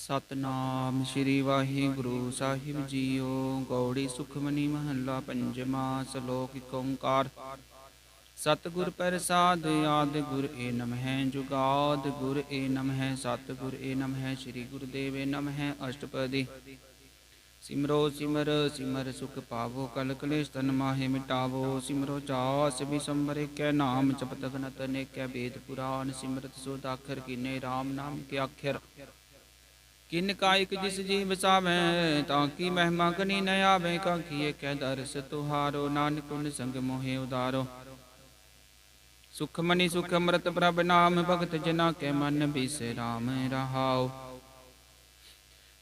सतनाम श्री वाहिगुरु साहिब जीओ। गौड़ी सुखमनी महला पंजवा। सलोक एक ओंकार। सतगुर प्रसाद आदि गुर ए नमः। जुगाद गुर ए नमः। सतगुर ए नमः। श्री गुरुदेव ए नमः। अष्टपदी। सिमरो सिमर सिमर सुख पावो। कल कलेश तन माहे मिटावो। सिमरो चास बिसंबर कै नाम जपत गनत नेकै। वेद पुराण सिमरत सोदाखर कीने। राम नाम के अक्षर किन कायक जिस जी बसावै। ताकि महिमा गनी न आवे। काखिए कै दरस तुहारो। नानक उन संग मोहे उदारो। सुखमनी सुख अमृत प्रभ नाम। भगत जना कै मन बिसराम रहाओ।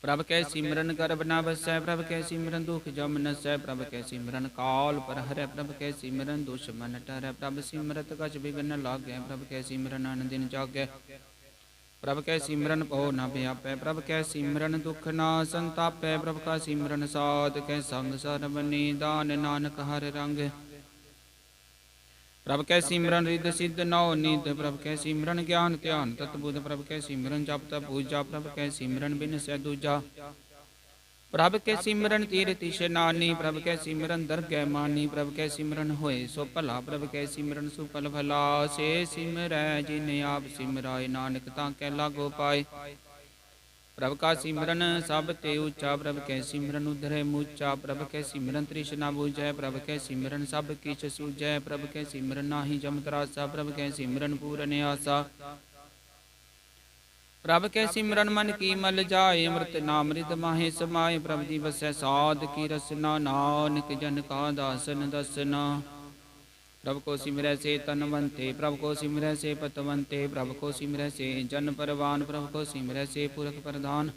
प्रभ कै सिमरन कर बना बसै। प्रभ कै सिमरन दुख जम नसै। प्रभ कै सिमरन काल पर हरै। प्रभ कै सिमरन दुश्मन टरै। प्रभ सिमरत कछ बिघन लागै। प्रभ कै सिमरन अन दिन जागै। प्रभ कै सिमरन पौ न व्यापै। प्रभ कै सिमरन दुख ना संतापै। प्रभ का सिमरन साध कै संग सरबनी। दान नानक हर रंग। प्रभ कै सिमरन रिद सिद्ध नौ निध। प्रभ कै सिमरन ज्ञान ध्यान तत्बुध। प्रभ कै सिमरन जप तप पूजा। प्रभ कै सिमरन बिन सै दूजा। प्रभ कै सिमरन तीरथ इशनानी। प्रभ कै सिमरन दरगह मानी। प्रभ कै सिमरन होए सो भला। प्रभ कै सिमरन सुफल भला। से सिमरै जिन आप सिमराय। नानक ताकै लागो पाए। प्रभ का सिमरन सब ते ऊंचा। प्रभ कै सिमरन उधरे मूचा। प्रभ कै सिमरन तृष्णा बुझै। प्रभ कै सिमरन सब किछ सूझै। प्रभ कै सिमरन नाहि जम त्रासा। प्रभ कै सिमरन पूरन आसा। प्रभ कै सिमरन मन की मल जाए। अमृत नाम रिद माहे समाए। प्रभ दी बसै साध की रसना। नानक जन का दासन दसना। प्रभ को सिमरै से तनवंते। प्रभ को सिमरै से पतवंते। प्रभ को सिमरै से जन परवान। प्रभ को सिमरै से पुरख प्रधान।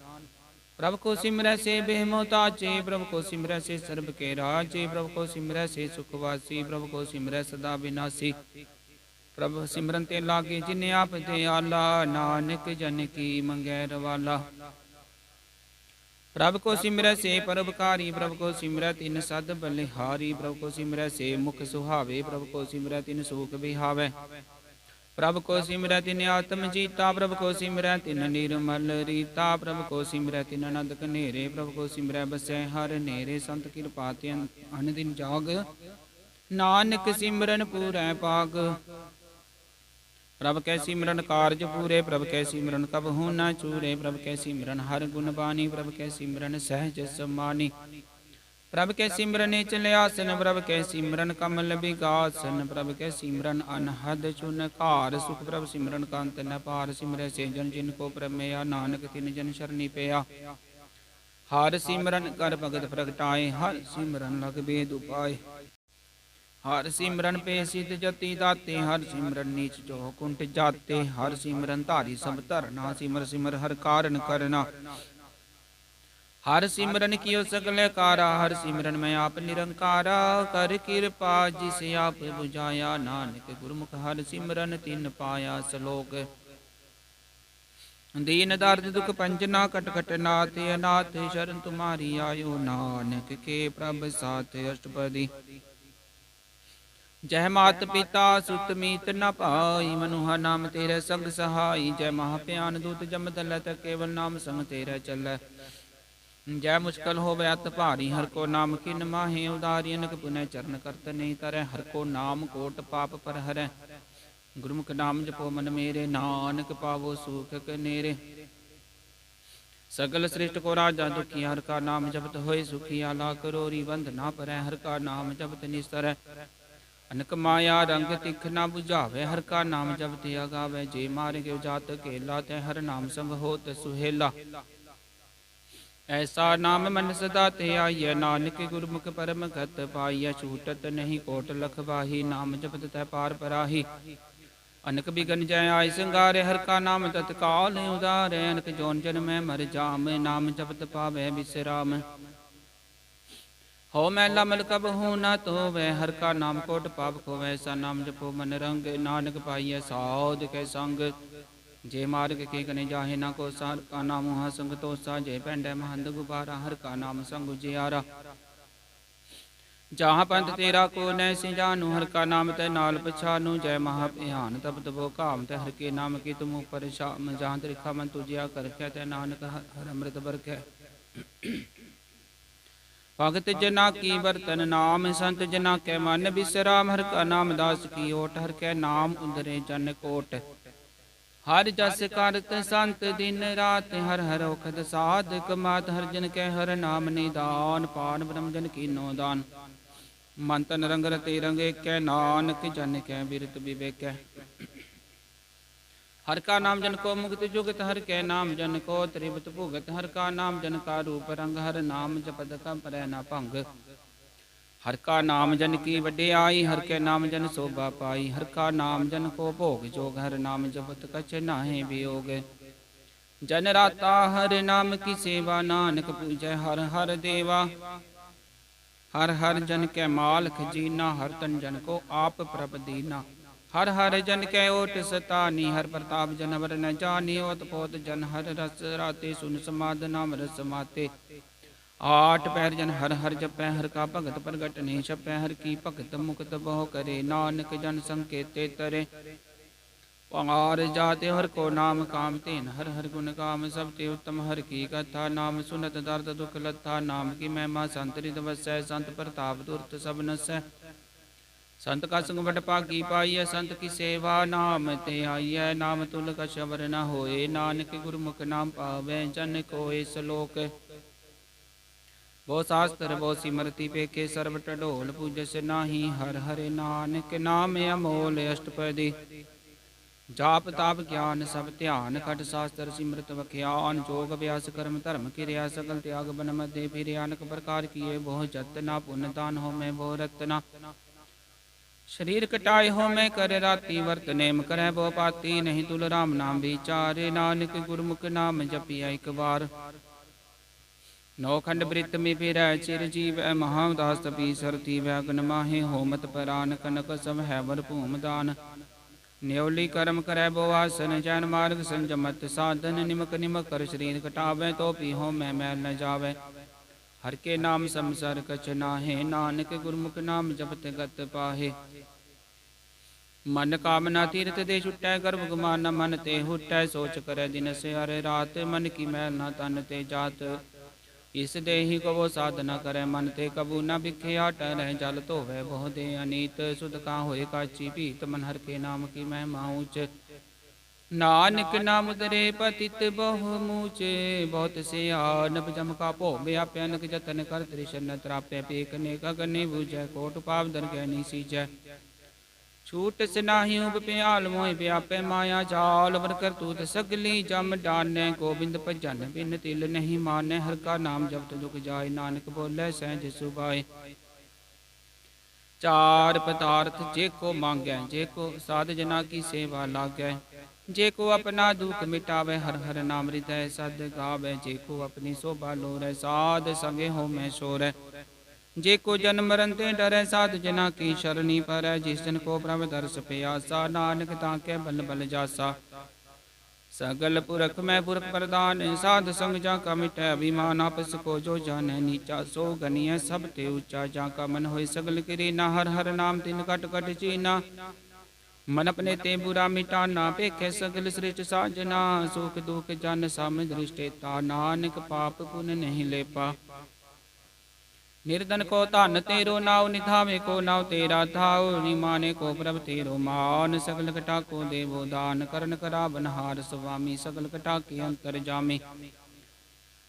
प्रभ को सिमरै से बेहमोताचे। प्रभ को सिमरै से सर्ब के राजे। प्रभ को सिमरै से सुखवासी। प्रभ को सिमरै सदा विनाशी। प्रभ सिमरन ते लागे जिन्हें आप दयाला। नानक जन की मंगै रवाला। प्रभ को सिमरै से परोपकारी। प्रभ को सिमरै तिन सद बलिहारी। प्रभ को सिमरै से मुख सुहावे। प्रभ को सिमरै तिन सूख बिहावै। प्रभ को सिमरै तिन आत्म जीता। प्रभ को सिमरै तिन निर्मल रीता। प्रभ को सिमरै तिन आनंद कनेरे। प्रभ को सिमरै बसै हर नेरे। संत कृपा ते अन दिन जाग। नानक सिमरन पूरै पाग। प्रभ कै सिमरन कारज पूरे। प्रभ कै सिमरन कबहू न चूरे। प्रभ कै सिमरन हर गुण बानी। प्रभ कै सिमरन सहज समानी। प्रभ कै सिमरन चल आसन। प्रभ कै सिमरन कमल विगासन। प्रभ कै सिमरन अनहद चुन कार। सुख प्रभ सिमरन कांत न पार। सिमरै से जन जिन को प्रमेया। नानक तिन जन शरणी पेया। हर सिमरन कर भगत प्रगटाए। हर सिमरन लग वेद उपाय। हर सिमरन पे सिद्ध जति दाते। हर सिमरन नीच जो कुंठ जाते। हर सिमरन धारी सब धरना। सिमर सिमर हर कारण करना। हर सिमरन कियो सकल कारा। हर सिमरन मैं आप निरंकारा। कर कृपा जिसे आप बुझाया। नानक गुरमुख हर सिमरन तिन पाया। सलोक। दीन दर्द दुख पंजना। कट कट नाथ अनाथ। शरण तुम्हारी आयो। नानक के प्रभ साथ। अष्टपदी। जय मात पिता सुत मीत न पाई। मनुहा नाम तेरे संग सहाई। जय महाप्यान दूत जम दल। केवल नाम संग तेरे चल। जय मुश्किल होवे अत भारी। हर को नाम किन माहे उदारी। अनक पुनः चरण करत नहीं तरह। हर को नाम कोट पाप पर हरै। गुरमुख नाम जपो मन मेरे। नानक पावो सुख कनेरे। सगल सृष्ट को राजा दुखी। हर का नाम जपत होए सुखी। आला करोरी बंध ना परै। हर का नाम जपत निस्तर। अनक माया रंग तिख न बुझावे। हर का नाम जब ते अगावे। जे मार के जात केला। तै हर नाम संग होत सुहेला। ऐसा नाम मन सदा ते आइय। नानक गुरमुख परम गत पाइय। छूटत नहीं कोट लख बाही। नाम जपत तै पार पराही। अनक बिगन जय आय संगारे। हर का नाम तत्काल उदारे। अनक जोन जन्मै मर जाम। नाम जपत पावै बिसराम। हो मैला मल कबहू न धोवै। हर का नाम कोट पाप खोवै। ऐसा नाम जपो मन रंग। नानक पाइय साध के संग। जे मार्ग के कने जाहे ना को। हर का नाम मुहा संग तोसा। जे पैंडै महंद गुबारा। हर का नाम संग उजियारा। जहाँ पंथ तेरा को नैसी जानू, हर का नाम तय नाल पछानू। जय महाभयान तब तबो काम तय, हर के नाम की तुम ऊपर शाम। जहाँ त्रिखा मन तुझिया कर तय नानक हर अमृत बरख। भगत जना की बर्तन नाम, संत जना के मन बिसराम। हर का नाम दास की ओट, हर के नाम उधरे जन कोट। हर जस करत संत दिन रात, हर हर औखद साधक मात। हर जन के हर नाम निदान, पान ब्रह्म जन की नो दान। मन तन रंग रते रंगे कै, नानक जन कै बिरत विवेक। हर का नाम जन को मुक्त जुगत, हर के नाम जन को त्रिवत भुगत। हर का नाम जन का रूप रंग, हर नाम जपत का परै न भंग। हर का नाम जन की वड्याई, हर के नाम जन शोभा पाई। हर का नाम जन को भोग जोग, हर नाम जपत कछ नाहि वियोग। जन राता हर नाम की सेवा, नानक पूजै हर हर देवा। हर हर जन के माल खजीना, हर तन जन को आप प्रभ दीना। हर हर जन कै ओट सतानी, हर प्रताप जन वर न जानी। ओत पोत जन हर रस राते, सुन समाद नाम रस माते। आठ पैर जन हर हर जपै, हर का भगत प्रगट नहीं छपै। हर की भगत मुक्त बहु करे, नानक जन संकेते तरे। पार जाते हर को नाम काम तेन, हर हर गुण काम सब ते उत्तम। हर की कथा नाम सुनत, दर्द दुख लथा। नाम की महिमा संत हृद वसै, संत प्रताप तुरत सब नसै। संत का संग बड़ पागी पाइय, संत की सेवा नाम ते आइय। नाम तुल कछ अवर न होए, नानक गुरमुख नाम पावै जन कोय सलोक। वो शास्त्र वो सिमरति पेखे, सर्व टडोल पूजस नाही। हर हरे नानक नाम अमोल अष्टपदी। जाप ताप ज्ञान सब ध्यान, खट शास्त्र सिमरत वख्यान। जोग अभ्यास कर्म धर्म किरिया, सकल त्याग बन मध्य फिरे। अनक प्रकार किए बहु जतना, पुण्य दान हो मैं बहु रतना। शरीर कटाए हो मैं कर राती, वर्त नेम करे बहु पाती। नहीं तुल राम नाम विचारे, नानक गुरमुख नाम जपिया एक बार। नौखंड वृत्त में फिरै चिरजीव, महाउदास तपी सरती। वैगन माहे होमत परान, कनक सब है वर भूम दान। न्योली कर्म करै बोआसन, जैन मार्ग संजमत साधन। निमक निमक कर शरीर कटावै, तो पी हो मैं मैल न जावै। हर के नाम समसर कछ नाहे, नानक गुरमुख नाम जपत गत पाहे। मन कामना तीर्थ दे छुटै, गर्भ गुमान मन ते हुटै। सोच करै दिन से हर रात, मन की मैल न तन ते जात। इस देहि को वो साधना करे, मन ते कबू न बिखे। आटा रह जल धोवै बहु दे अनीत, सुध का होए काची पीत। मन हर के नाम की महिमा ऊँच, नानक नाम उतरे पतित बहु मूचे। बहुत से आनब जम का भो व्याप्य, अनक जतन कर त्रिशन त्राप्य। पेकने गगने बुझै, कोट पाप दर गहनी सीजै। छूट से नाही उब प्याल, मोह व्यापै माया जाल। वर करतूत सगली जम डानै, गोबिंद भजन बिन तिल नहीं मानै। हर का नाम जपत दुख जाय, नानक बोलै सहज सुभाए। चार पदार्थ जे को मांगै, जे को साध जना की सेवा लागै। जे को अपना दुख मिटावै, हर हर नाम हृदय सद गावै। जे को अपनी शोभा लोरै, साध संगे हो मैं शोरै। जे को जन्म मरण ते डरै, साध जना की शरणी परै। जिस जन को प्रभ दर्श प्यासा, नानक ताके बल बल जासा। सगल पुरख मैं पुरख प्रदान, साध संग जाका मिटै अभिमान। आपस को जो जानै नीचा, सो गनिय सब ते ऊंचा। जाका मन होय सगल किरीना, हर हर नाम तिन कट कट चीना। मन अपने ते बुरा मिटाना, पेखे सगल सृष्ट साजना। सुख दुख जन सम दृष्टेता, नानक पाप पुन नहीं लेपा। निर्धन को धन तेरो नाव, निधावे को नाव तेरा थाव। निमाने को प्रभ तेरो मान, सकल कटा को देवो दान। करण करावन हार स्वामी, सकल कटा के अंतर जामे।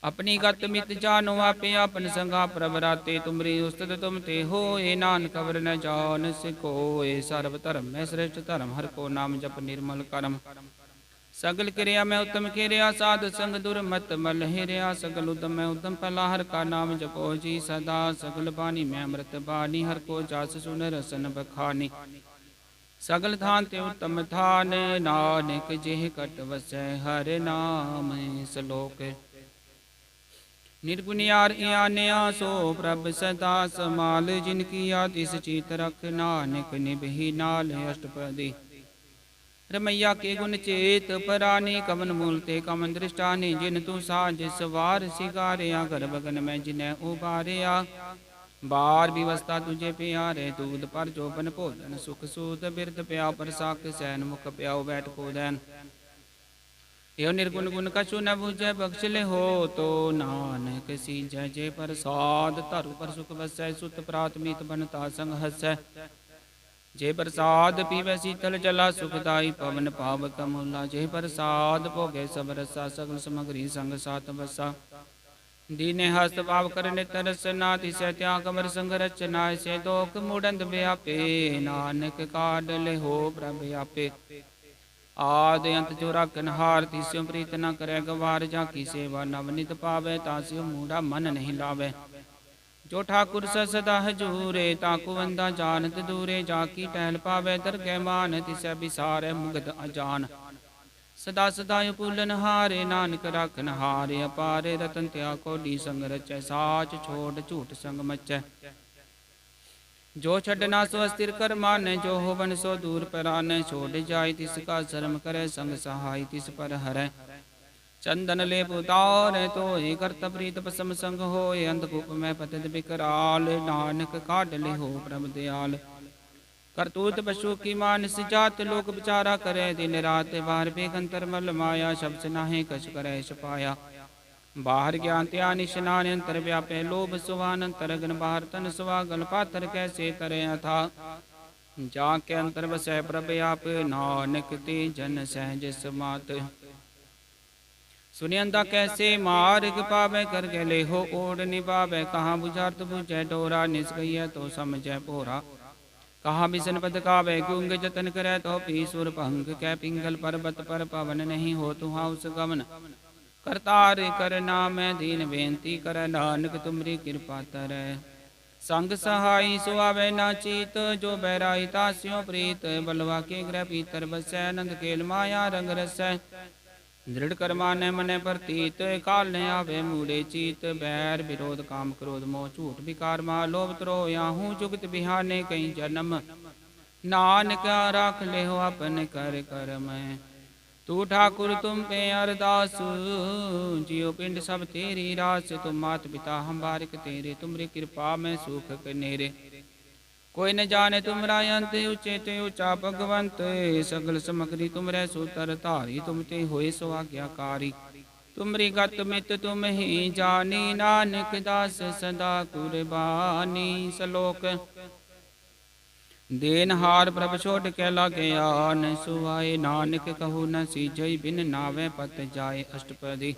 अपनी गत मित जानो, आपे आपन संगा प्रभ राते। तुमरी उस्तत तुम ते होए, नानक अवर न जान सिकोए। सर्व धर्म में श्रेष्ठ धर्म, हर को नाम जप निर्मल कर्म। सगल क्रिया में उत्तम क्रिया, साध संग दुर्मत मल हिरिया। सगल उद्यम में उद्यम फला, हर का नाम जपो जी सदा। सगल बानी में अमृत बानी, हर को जास सुन रसन बखानी। सगल थान ते उत्तम थान, नानक जेह कट वसै हर नाम सलोक। निर्गुणियार आन्या सो प्रभ सदा समाल। जिनकी आतिस चीत रख, नानक निभहि नाल अष्टपदी। रमैया के गुण चेत परानी, कवन मूल ते कवन दृष्टानी। जिन तू साज सवार सिगारिया, कर बगन में जिन्हें उबारिया। बार विवस्था तुझे प्यारे, दूध पर जोबन भोजन सुख सूद, बिरद प्याओ परसाक सैन, मुख प्याओ बैठ कोदैन। यो निर्गुण गुण कछु न बुझै, बख्श ले हो तो नानक सीजै। जे प्रसाद धरु पर सुख बसै, सुत प्रात मीत बनता संग हसै। जे प्रसाद पीवै शीतल जला, सुखदाई पवन पावक अमूला। जे प्रसाद भोगे सब रसा, सगल समग्री संग साथ बसा। दीने हस्त पाव कर नित रसना, तिसै त्याग अमर संग रचना। से दोख मुड़ंद व्यापे, नानक काड ले हो प्रभ आपे। आद अंत जो राखन हार, तिस्यो प्रीत न करे गवार। जाकी सेवा नवनित पावे, तास्यो मूढ़ा मन नहीं लावे। जो ठाकुर सदा हजूरे, ताकु वंदा जानत दूरे। जाकी टहल पावे दरगह मान, तिसै बिसारे मुगध अजान। सदा सदा पुलन हारे, नानक राखन हारे अपारे। रतन त्याग कोडी संग रचै, साच छोड़ झूठ संग मचै। जो छड़ना सो अस्थिर कर मानै, जो होवन सो दूर परानै। छोड़ जाय तिसका शर्म करे, संग सहाय तिस पर हरै। चंदन लेप उतार तो करत प्रीत पसम संग होय। अंधकूप में पतित बिकराल, नानक काढ ले हो प्रभ दयाल। करतूत पशु की मानस जात, लोक विचारा करे दिन रात। बाहर बेगंतर मल माया, शब्द नाहे कछ करे छपाया। बाहर ज्ञान त्यान स्नान, अंतर व्यापे लोभ सुवान। अंतर गन बाहर तन सुवागल, पातर कैसे तरे अथा। जाके अंतर बसै प्रभ आप, नानक ते जन सहज समात। सुनियंदा कैसे मार्ग पावे, कर गले हो ओढ़ निभावे। कहाँ बुझार्थ बुझै डोरा, निस्कैय तो समझै पोरा। कहाँ बिसन पद कावे, गुंग जतन करे तो पीसुर भंग। कै पिंगल पर्वत पर पवन, नहीं हो तुहा उस गमन। करतार करना मैं दीन बेनती कर, नानक तुमरी कृपा तरै। संग सहाय सुआवे ना चीत, जो बैराई तास्यो प्रीत। बलवा के ग्रह पीतर बसै, नंद केल माया रंग रसै। दृढ़ कर मानै मनै प्रतीत, काल न आवे मूढ़े चीत। बैर विरोध काम क्रोध मोह, झूठ विकार मा लोभ त्रोह। याहू जुगत बिहाने कई जन्म, नानक राख ले हो अपन कर कर मैं। तू ठाकुर तुम पे अरदास, जियो पिंड सब तेरी रास। तुम मात पिता हम बारिक तेरे, तुमरी कृपा में सुख कनेरे। कोई न जाने तुमरा अंत, ऊंचे ते ऊंचा भगवंत। सगल समग्री तुमरे सूतर धारी, तुम ते होए सो आज्ञाकारी। तुमरी गत मित तुम ही जानी, नानक दास सदा कुर्बानी। सलोक देनहार प्रभ छोट के लागे आन, सुआए नानक कहू न सीजई। बिन नावे पत जाए अष्टपदी।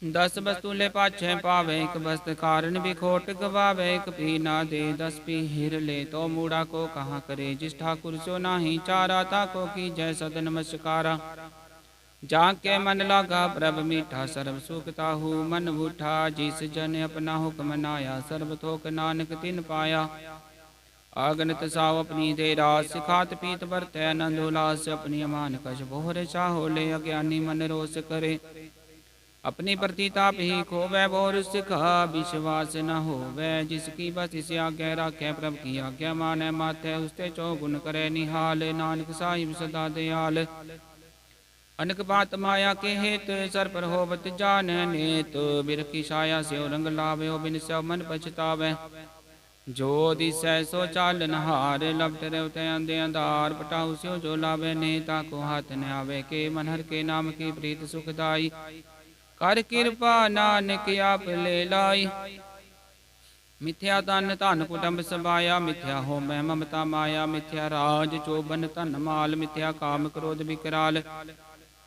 10 वस्तु ले पाछे पावे, एक वस्त कारण बिखोट गवावे। एक पी ना दे 10 पी हिर ले, तो मूढ़ा को कहाँ करे। जिस ठाकुर सो नाही चारा, ताको की जय सद नमस्कारा। जाके मन लागा प्रभ मीठा, सर्व सुख ताहू मन उठा। जिस जन अपना हुक्म नाया, सर्व थोक नानक तिन पाया। आगनत साव अपनी दे रास, खात पीत बरतै आनंद उल्लास। अपनी अमान कछ बोहर चाहो ले, अज्ञानी मन रोष करे। अपनी प्रतिताप ही खोवै, बोर सिखा विश्वास न होवै। जिसकी बस इस आज्ञा राखै, प्रभ की आज्ञा मानै माथै। उसते चौगुन करे निहाल, नानक साहिब सदा दयाल। अनक बात माया के हेत, सर पर होवत जान नेत। बिरखी छाया से रंग लावे, बिन सब मन पछतावै। जो दिसै सो चालन हार, लपट रेवते अंधे अंधार। पटाऊ स्यो जो लावे, नेता को हाथ न आवे। के मन हर के नाम की प्रीत सुखदाई, कर कृपा नानक आप ले लाई। मिथ्या तन धन कुटुंब सबाया, मिथ्या हो मैं ममता माया। मिथ्या राज चोबन धन माल, मिथ्या काम क्रोध विकराल।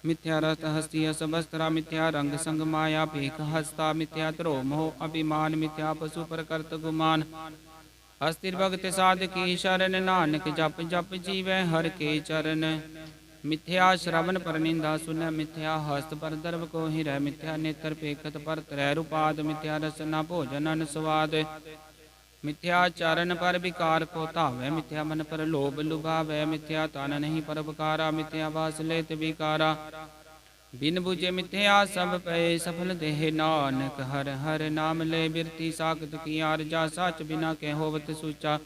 मिथ्या रत हस्ती सबस्त्रा, मिथ्या रंग संग माया भीख हस्ता। मिथ्या द्रोह मोह अभिमान, मिथ्या पशु पर करत गुमान। अस्थिर भगत साध की शरण, नानक जप जप जीवै हर के चरण। मिथ्या श्रवण पर निंदा सुन, मिथ्या हस्त पर दर्भ को हिरै। मिथ्या नेत्र पेखत पर त्रै रूपाद, मिथ्या रसना भोजन अन स्वाद। मिथ्या चरण पर विकार को धावै, मिथ्या मन पर लोभ लुभावै। मिथ्या तन नहीं परोपकारा, मिथ्या वास लेत विकारा। बिन बुझे मिथ्या सब पे सफल देह, नानक हर हर नाम ले। बिरती साखत की आरजा, साच बिना के होवत सूचा।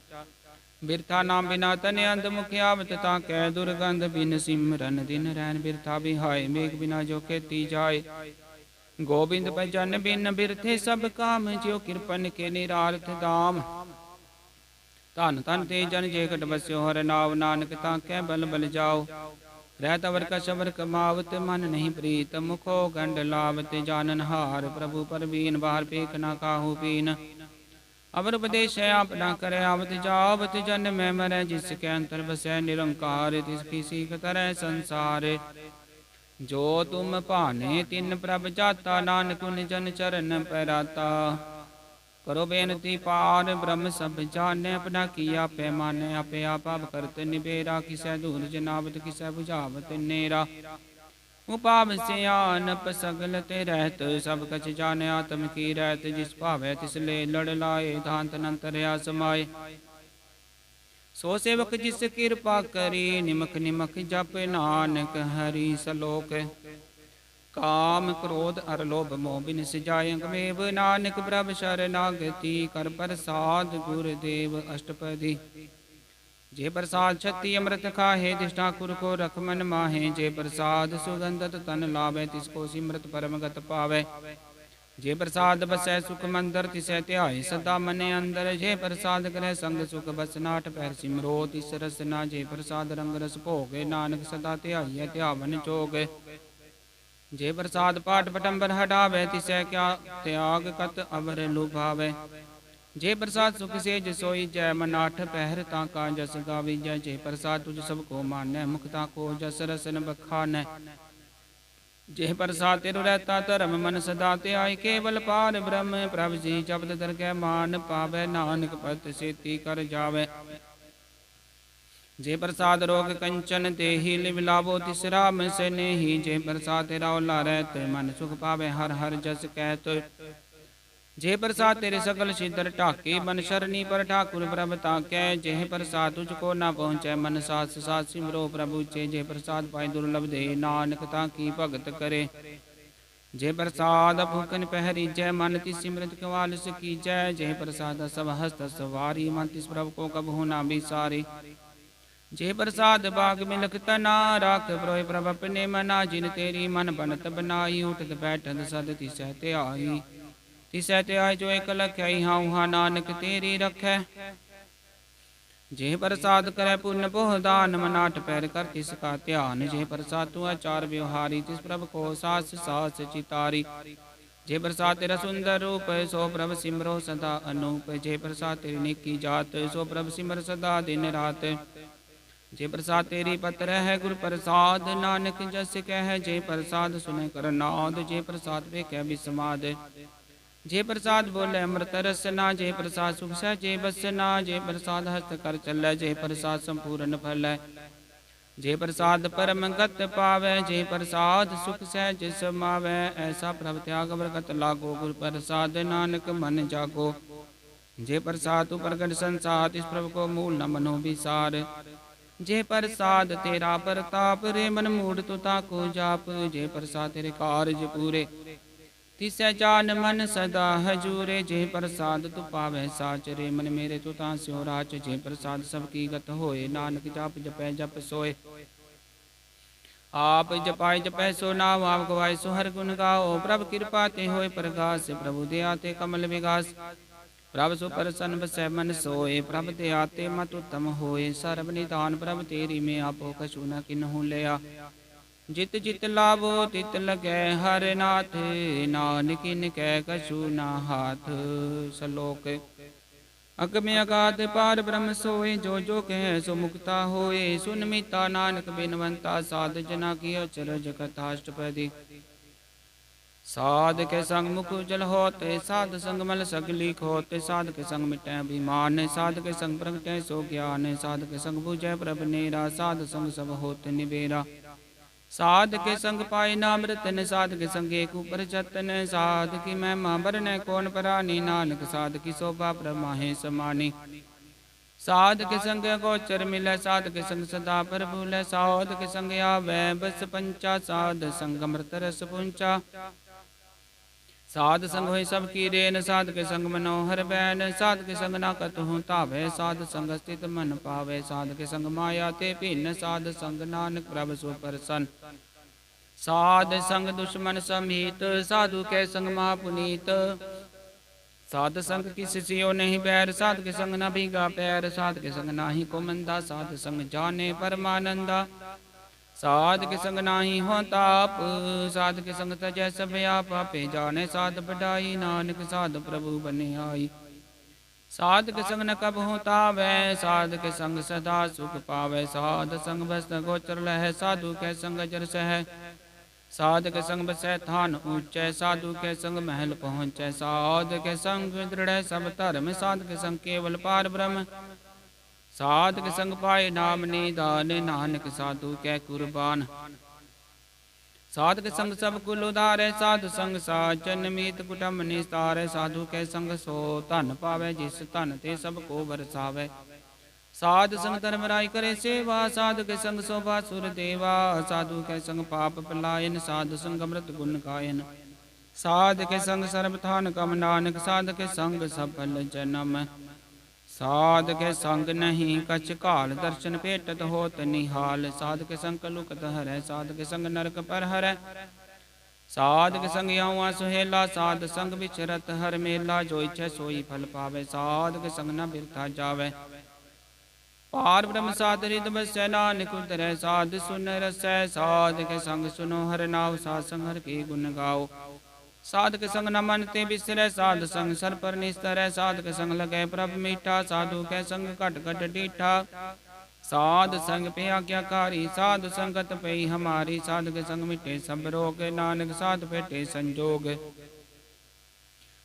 बिरथा नाम बिना तन अंध, मुखियावत ताकै दुर्गंध। बिन सिमरन दिन रैन बिरथा बिहाय, मेघ बिना जो खेती जाय। गोविंद भजन बिन बिरथे सब काम, ज्यो कृपन के निरारथ दाम। धन धन ते जन जे कट बस्यो, हर नाव नानक ताकै बल बल जाओ। रहत अवर कछ अवर कमावत, मन नहीं प्रीत मुखो गंड लावत। जानन हार प्रभु परवीन, बाहर पेख ना काहू पीन। अवर उपदेश आपना करे आवत जावत, जन में मरै जिसके अंतर बसै निरंकार। तिसकी सीख तरह संसार, जो तुम भाने तिन प्रभ जाता। नानक उन जन चरण पैराता, करो बेनती पार ब्रह्म सब जाने। अपना किया पैमाने, आपे आप करत निबेरा। किसै दूर जनावत, किसै बुझावत नेरा। उपाव से आनप सगल ते रहत, सब कछ जाने आत्म की रहत। जिस भावै तिस ले लड़ लाए, धांत नंतरया समाए। सो सेवक जिस कृपा करी, निमक निमक जप नानक हरि सलोक। काम क्रोध अर लोभ मोह बिन सिजाय, अंगमेव नानक प्रभ शरणागति। कर प्रसाद गुरुदेव अष्टपदी, जे प्रसाद छति अमृत खाहे। तिस ठाकुर को रख मन माहे, जे प्रसाद सुगंधत तन लावे। तिसको सिमरत परम गत पावे। जे प्रसाद बसै सुख मंदर, तिसै ध्याए सदा मने अंदर। जे प्रसाद करੈ संग सुख बसना, आठ पैर सिमरो तिस रसना। जे प्रसाद रंग रस भोगे, नानक सदा ध्याइयै ध्यावन जोग। जे प्रसाद पाठ पटंबर हटावे, तिसै क्या त्याग कत अवर लुभावे। जे प्रसाद सुख सेज सोई जय, मन आठ पहर ताका जस गाविजै। जे प्रसाद तुझ सबको मानै, मुक्ता को जस रसन बखानै। जे प्रसाद तिरु रहता धर्म, मन सदा ध्याय। केवल पार ब्रह्म प्रभ जी, जपत दरगह मान पावै। नानक पत सेती कर जावै। जे प्रसाद रोग कंचन देहि, लिव लाभो तिस राम सनेही। जे प्रसाद तेरा ओला रहत, मन सुख पावै हर हर जस कहत। जे प्रसाद तेरे सकल सिद्धर ढाके, मन शरणी पर ठाकुर प्रभ ताकै। जेह प्रसाद तुझको न पहुँचै, मन सास सास सिमरो प्रभु चे। जे प्रसाद पाए दुर्लभ दे, नानक ताकी भगत करे। जे प्रसाद भूखन पहरी जय, मन तिस सिमरत कवालस की जय। जे प्रसाद सब हस्त सवारी, मन तिस प्रभु को कबहु ना बिसारी। जे प्रसाद बाग मिलख तना, राख प्रोय प्रभ अपने मना। जिन तेरी मन बनत बनाई, उठत बैठत सद तिसै ध्याई। तिसै त्याय जो एक लखै, हाँ उहाँ नानक तेरी रखै। जे प्रसाद करे पुण्य बोह दान, मन आठ पैर कर तिसका ध्यान। जे प्रसाद तू आचार व्यवहारी, तिस प्रभ को सास सास चितारी। जे प्रसाद तेरा सुंदर रूप, सो प्रभ सिमरो सदा अनूप। जे प्रसाद तेरी नेकी जात, सो प्रभ सिमर सदा दिन रात। जे प्रसाद तेरी पत्र है गुर प्रसाद, नानक जस कह जे प्रसाद सुने कर नाद। जे प्रसाद वे कह बिस्माद, जे प्रसाद बोले अमृत रसना। जे प्रसाद सुख सहजे बसना, जे प्रसाद हस्त कर चलै। जे प्रसाद संपूर्ण फलै, जे प्रसाद परम गत पावै। जे प्रसाद सुख सहज समावै, ऐसा प्रभ त्याग बरगत लागो। गुर प्रसाद नानक मन जागो। जे प्रसाद तू प्रगट संसार, तिस प्रभ को मूल न मनो विसार। जे प्रसाद तेरा प्रताप, रे मन मूढ़ तू ताको जाप। जे प्रसाद तेरे कारज पूरे, तिसै जान मन सदा हजूरे। जे प्रसाद तू पावै साच, रे मन मेरे तू तां स्यो राच। जे प्रसाद सबकी गत होए, नानक जाप जपै जप सोए। आप जपाय जपै सो नाम, आप गवाए सो हर गुण गाओ। प्रभ कृपा ते होए प्रगास, प्रभु दया ते कमल विगास। प्रभ सो प्रसन्न बसै मन सोए, प्रभ दया ते मत उत्तम होए। सर्व निधान प्रभ तेरी में, आपो कछु न किन्हु लिया। जित जित लाभो तित लगै हर नाथ, नानक किन कै कछु ना हाथ। सलोक अगम अगाध पार ब्रह्म सोए, जो जो कह सो मुक्ता होए। सुन मीता नानक बिनवंता, साध जना की अचरज कथाष्टपदी। साध के संग मुख उजल होते, साध संग मल सगली खोते। साध के संग मिटै अभिमान, साध के संग प्रगटै सो ज्ञान। साध के संग बुझै प्रभ नेरा, साध संग सब होत निबेरा। साध के संग पाए नाम रतन, साध के संग एक ऊपर जतन। साध की महिमा बरनै कौन परानी, नानक साध की शोभा प्रभ माहे समानी। साध के संग गोचर मिलै, साध के संग सदा प्रभुलै। साध के संग आवै बस पंचा, साध संग अमृत रस पुंचा। साध संग होय सब की रेन, साध के संग मनोहर बैन। साध के संग ना कतहु तावै, साध संग स्थित मन पावै। साध के संग माया ते भिन्न, साध संग नानक प्रभ सो प्रसन्न। साध संग दुश्मन समीत, साधु के संग महापुनीत। साध संग किस सियो नहीं बैर, साध के संग न भीगा पैर। साध के संग नाही को मंदा, साध संग जाने परमानंदा। साध के संग नाही हो ताप, साध के संग तजै सब आप। आपे जाने साध बढ़ाई, नानक साध प्रभु बने आई। साध के संग न कब हो तावै, साध के संग सदा सुख पावै। साध संग भस्म गोचर लहै, साधु के संग जर सह। साध के संग बसै थान ऊंचै, साधु के संग महल पहुँचै। साध के संग दृढ़ सब धर्म, साध के संग केवल पार ब्रह्म। साध के संग पाए नाम निदान, नानक साधु कै कुर्बान। साध के संग सब कुल उधारै, साधु संग साजन मीत कुटुंब निस्तारै। साधु के संग सो धन पावै, जिस धन ते सब को बरसावै। साध संग धर्मराय करे सेवा, साधु के संग शोभा सुर देवा। साधु के संग पाप पलायन, साधु संग अमृत गुण गायन। साध के संग सर्वथान कम, नानक साध के संग सफल जन्म। साध के संग नहीं कछ काल, दर्शन भेटत होत निहाल। साध के संग कलुकत हरै, साध के संग नरक पर हरै। साध के संग यौआ सुहेला, साध संग विचरत हर मेला। जो इच्छै सोई फल पावै, साध के संग न बिरथा जावै। पार ब्रह्म साध हृद बसै, नानक उतरै साध सुन रसै। साध के संग सुनो हर नाव, साध संग हर के गुण गाओ। साध के संग न मन ते बिसरै, साध संग सर पर निस्तरै। साध के संग लगै प्रभु मीठा, साधु के संग घट घट डीठा। साध संग पे आज्ञाकारी, साधु संगत पई हमारी। साध के संग मिटे सब रोग, नानक साध भेटे संजोग।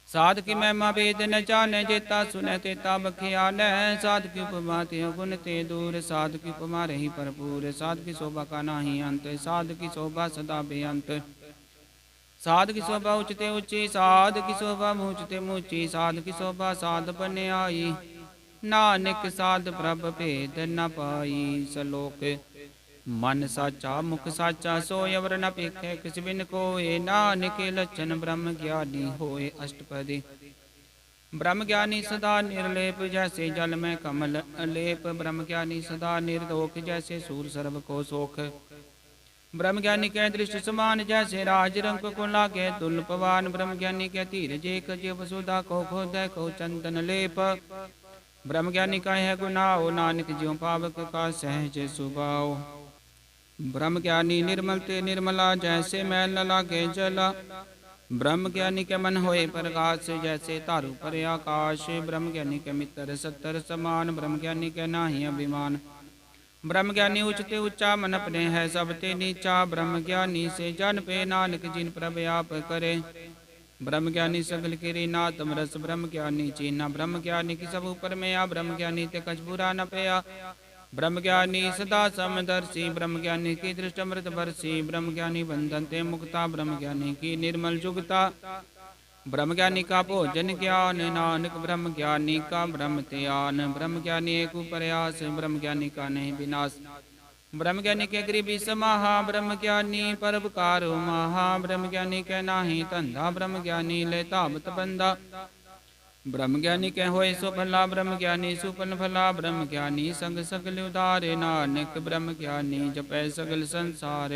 साध की महिमा वेद न जानै, जेता सुनै तेता बखियानै। साध की उपमा ते गुण ते दूर, साध की उपमा रही भरपूर। साध की शोभा का नाही अंत, साध की शोभा सदा बेअंत। साध की शोभा उचते ऊंची, साध की शोभा मूचते मूची। साध की शोभा साध बने आई, नानक साध प्रभ भेद न पाई। सलोक मन साचा मुख साचा, सोय अवर न पेखै किस बिन कोय। नानक लक्षण ब्रह्म ज्ञानी होए अष्टपदी। ब्रह्म ज्ञानी सदा निर्लेप, जैसे जल में कमल अलेप। ब्रह्म ज्ञानी सदा निर्दोष, जैसे सूर सर्व को सोख। ब्रह्म ज्ञानी के दृष्टि समान, जैसे राज रंग को लागे तुल पवान। ब्रह्म ज्ञानी के धीरज एक जीव, सुधा को खोदै को चंदन लेप। ब्रह्म ज्ञानी का है गुनाओ, नानक ज्यों पावक का सहज सुभाव। ब्रह्म ज्ञानी निर्मल ते निर्मला, जैसे मैल न लागे जला। ब्रह्म ज्ञानी के मन होए प्रकाश, जैसे तारू पर आकाश। ब्रह्म ज्ञानी के मित्र सत्तर समान, ब्रह्म ज्ञानी के नाही अभिमान। ब्रह्म ज्ञानी उचते ऊंचा, मन अपने है सबते नीचा। ब्रह्म ज्ञानी से जन पे, नानक जिन प्रभ आप करे। ब्रह्म ज्ञानी सगल किरी नातम रस, ब्रह्म ज्ञानी चीना। ब्रह्म ज्ञानी की सब ऊपर में आ, ब्रह्म ज्ञानी ते कछ बुरा न पया। ब्रह्म ज्ञानी सदा समदर्शी, ब्रह्म ज्ञानी की दृष्टि अमृत बरसी। ब्रह्म ज्ञानी बंधन ते मुक्ता, ब्रह्म ज्ञानी की निर्मल जुगता। ब्रह्म ज्ञानी का भोजन ज्ञान, नानक ब्रह्म ज्ञानी का ब्रह्म त्यान। ब्रह्म ज्ञानी एक प्रयास, ब्रह्म ज्ञानी का नहीं विनाश। ब्रह्म ज्ञानी के गरीबी समाहा, ब्रह्म ज्ञानी परोपकार महा। ब्रह्म ज्ञानी के नाही धंधा, ब्रह्म ज्ञानी ले ताबत बंदा। ब्रह्म ज्ञानी के होए सुफला, ब्रह्म ज्ञानी सुफल फला। ब्रह्म ज्ञानी संग सगल उदारे, नानक ब्रह्म ज्ञानी जपै सगल संसार।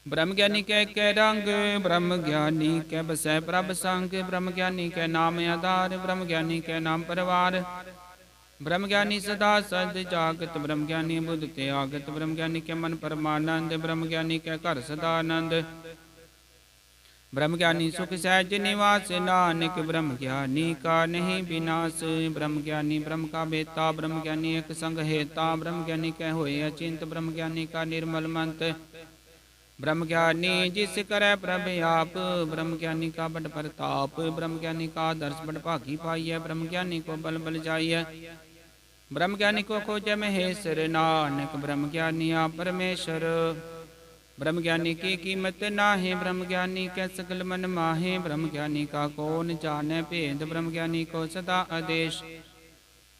ब्रह्म ज्ञानी के रंग, ब्रह्म ज्ञानी के बसै प्रभ संग। ब्रह्म ज्ञानी के नाम आधार, ब्रह्म ज्ञानी के नाम परिवार। ब्रह्म ज्ञानी सदा सद जागत, ब्रह्म ज्ञानी बुद्ध ते आगत। ब्रह्म ज्ञानी के मन परमानंद, ब्रह्म ज्ञानी के घर सदानंद। ब्रह्म ज्ञानी सुख सहज निवास, नानक ब्रह्म ज्ञानी का नहीं विनाश। ब्रह्म ज्ञानी ब्रह्म का बेता, ब्रह्म ज्ञानी एक संग हेता। ब्रह्म ज्ञानी के होए अचिंत, ब्रह्म ज्ञानी का निर्मल मंत। ब्रह्म ज्ञानी जिस करे प्रभ आप, ब्रह्म ज्ञानी का बड़ प्रताप। ब्रह्म ज्ञानी का दर्श बड़ भागी पाइय, ब्रह्म ज्ञानी को बल बल जाइय। ब्रह्म ज्ञानी को खोजै महेश्वर, नानक ब्रह्म ज्ञानी आप परमेश्वर। ब्रह्म ज्ञानी की कीमत नाहे, ब्रह्म ज्ञानी के सकल मन माहे। ब्रह्म ज्ञानी का कौन जाने भेद, ब्रह्म ज्ञानी को सदा आदेश।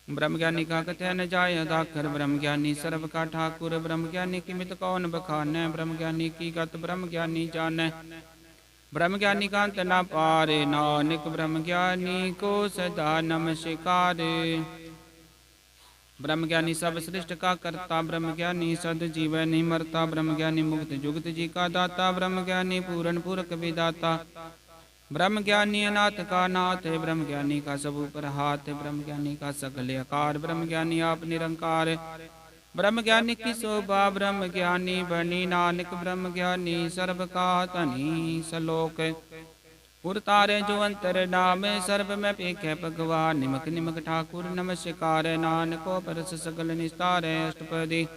ब्रह्म ज्ञानी का कथय न जाय अदाखर, ब्रह्म ज्ञानी सर्व का ठाकुर। ब्रह्म ज्ञानी की मित कौन बखानै, ब्रह्म ज्ञानी की गत ब्रह्म ज्ञानी जानै। ब्रह्म ज्ञानी का अंत न पारे, नानक ब्रह्म ज्ञानी को सदा नमस्कार। ब्रह्म ज्ञानी सब सृष्ट का करता, ब्रह्म ज्ञानी सद जीव नहीं मरता, ब्रह्म ज्ञानी मुक्त जुगत जी का दाता, ब्रह्म ज्ञानी पूरन पूरक विदाता, ब्रह्म ज्ञानी अनाथ का नाथ है, ब्रह्म ज्ञानी का सब ऊपर हाथ है, ब्रह्म ज्ञानी का सकल आकार, ब्रह्म ज्ञानी आप निरंकार, ब्रह्म ज्ञानी की शोभा, ब्रह्म ज्ञानी बनी नानक, ब्रह्म ज्ञानी सर्व का धनी सलोक, पुर तारे जो अंतर नाम, सर्व में पेख भगवान, निमक निमक ठाकुर नमस्कार, नानको परस सगल निस्तार, अष्टपदी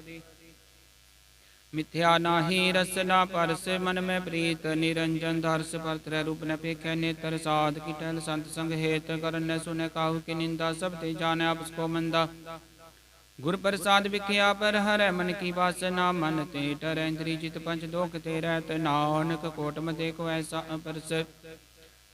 मिथ्या नाही रस ना परस, मन में प्रीत निरंजन धर्ष, परत्र रूप न पेख नेत्र, साध की टहल संत संग हेत, करन सुन काहू की निंदा, सब ते जाने आप उसको मंदा, गुर प्रसाद विख्या पर हर मन की वासना, मन ते टर इंद्री जित पंच दोख ते रहत, नानक कोट मते को ऐसा परस,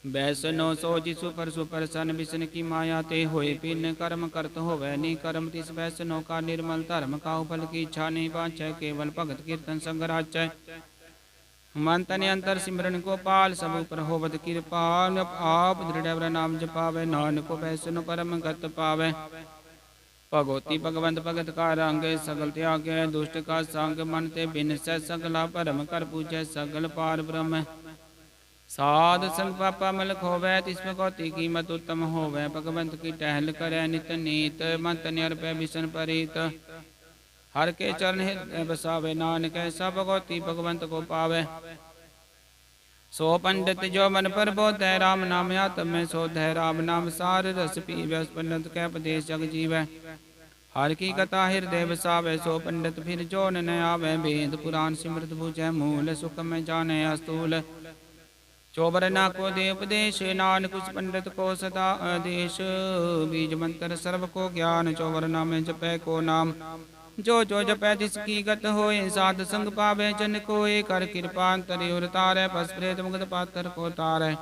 बैसनो सो जिसु परसु परसन, बिसन की माया ते होए पिन, कर्म करत होवै नी कर्म, तिस बैसनो का निर्मल धर्म, काहु फल की इच्छा नहीं बाँचै, केवल भगत कीर्तन संग राचै, मन तन अंतर सिमरन को पाल, सब ऊपर होवत कृपाल, आप दृढ़ नाम जपावे, नानक को बैसनो परम गत पावे, भगवती भगवंत भगत का रंग, सगल त्याग दुष्ट का संग, मन ते बिन सै सगला भरम, कर पूजै सगल पार ब्रह्म, साध संग पापा मल खोवै, तिस भगवती कीमत उत्तम होवै, भगवंत की टहल करै नित नीत, मंत निरपै बिसन परीत, हर के चरण हृदय बसावे, नानक ऐसा भगवती भगवंत को पावे, सो पंडित जो मन पर बोधै, राम नाम आत्म में शोधै, राम नाम सार रस पीवै, उस पंडित कै उपदेश जग जीवै, हर की कथा हृदय बसावे, सो पंडित फिर जो न आवे, वेद पुराण सिमृत बुझै, मूल सुख में जाने अस्तूल, चौबरना को दे उपदेश, नानक उस पंडित को सदा आदेश, बीज मंत्र सर्व को ज्ञान, चौबरना में जपै को नाम, जो जो जपै तिसकी गत होए, साध संग पावे जन कोय, कर कृपा अंतरि उर तारै, पस प्रेत मुगत पातर को तारै,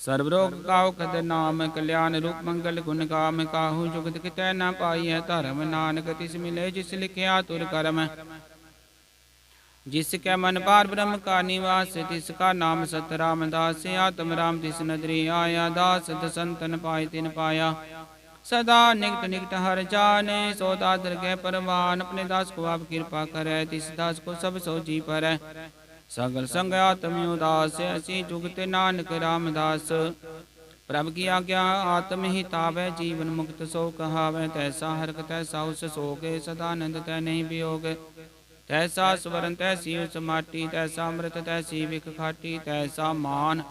सर्वरोग काहु कद नाम, कल्याण रूप मंगल गुण गाम, काहू जुगत कितै न पाइय धर्म, नानक तिस मिले जिस लिखिया तुर कर्म, जिसके मन पार ब्रह्म का निवास, तिसका नाम सत रामदास, आत्म राम तिस नदरी आया, दास दसंतन पाए तिन पाया, सदा निकट निकट हर जाने, सो दादर के परवान, अपने दास को आप कृपा करे, तिस दास को सब सो जी पर, सगल संग आत्म उदास, ऐसी जुगत नानक रामदास, प्रभु की आज्ञा आत्म ही तावै, जीवन मुक्त सो कहावै, तैसा हरक तैसा उस सोगे, सदानंद तै नहीं वियोग, तैसा स्वरण तैसी उस माटी, तैसा अमृत तैसी विख खाटी, तैसा मान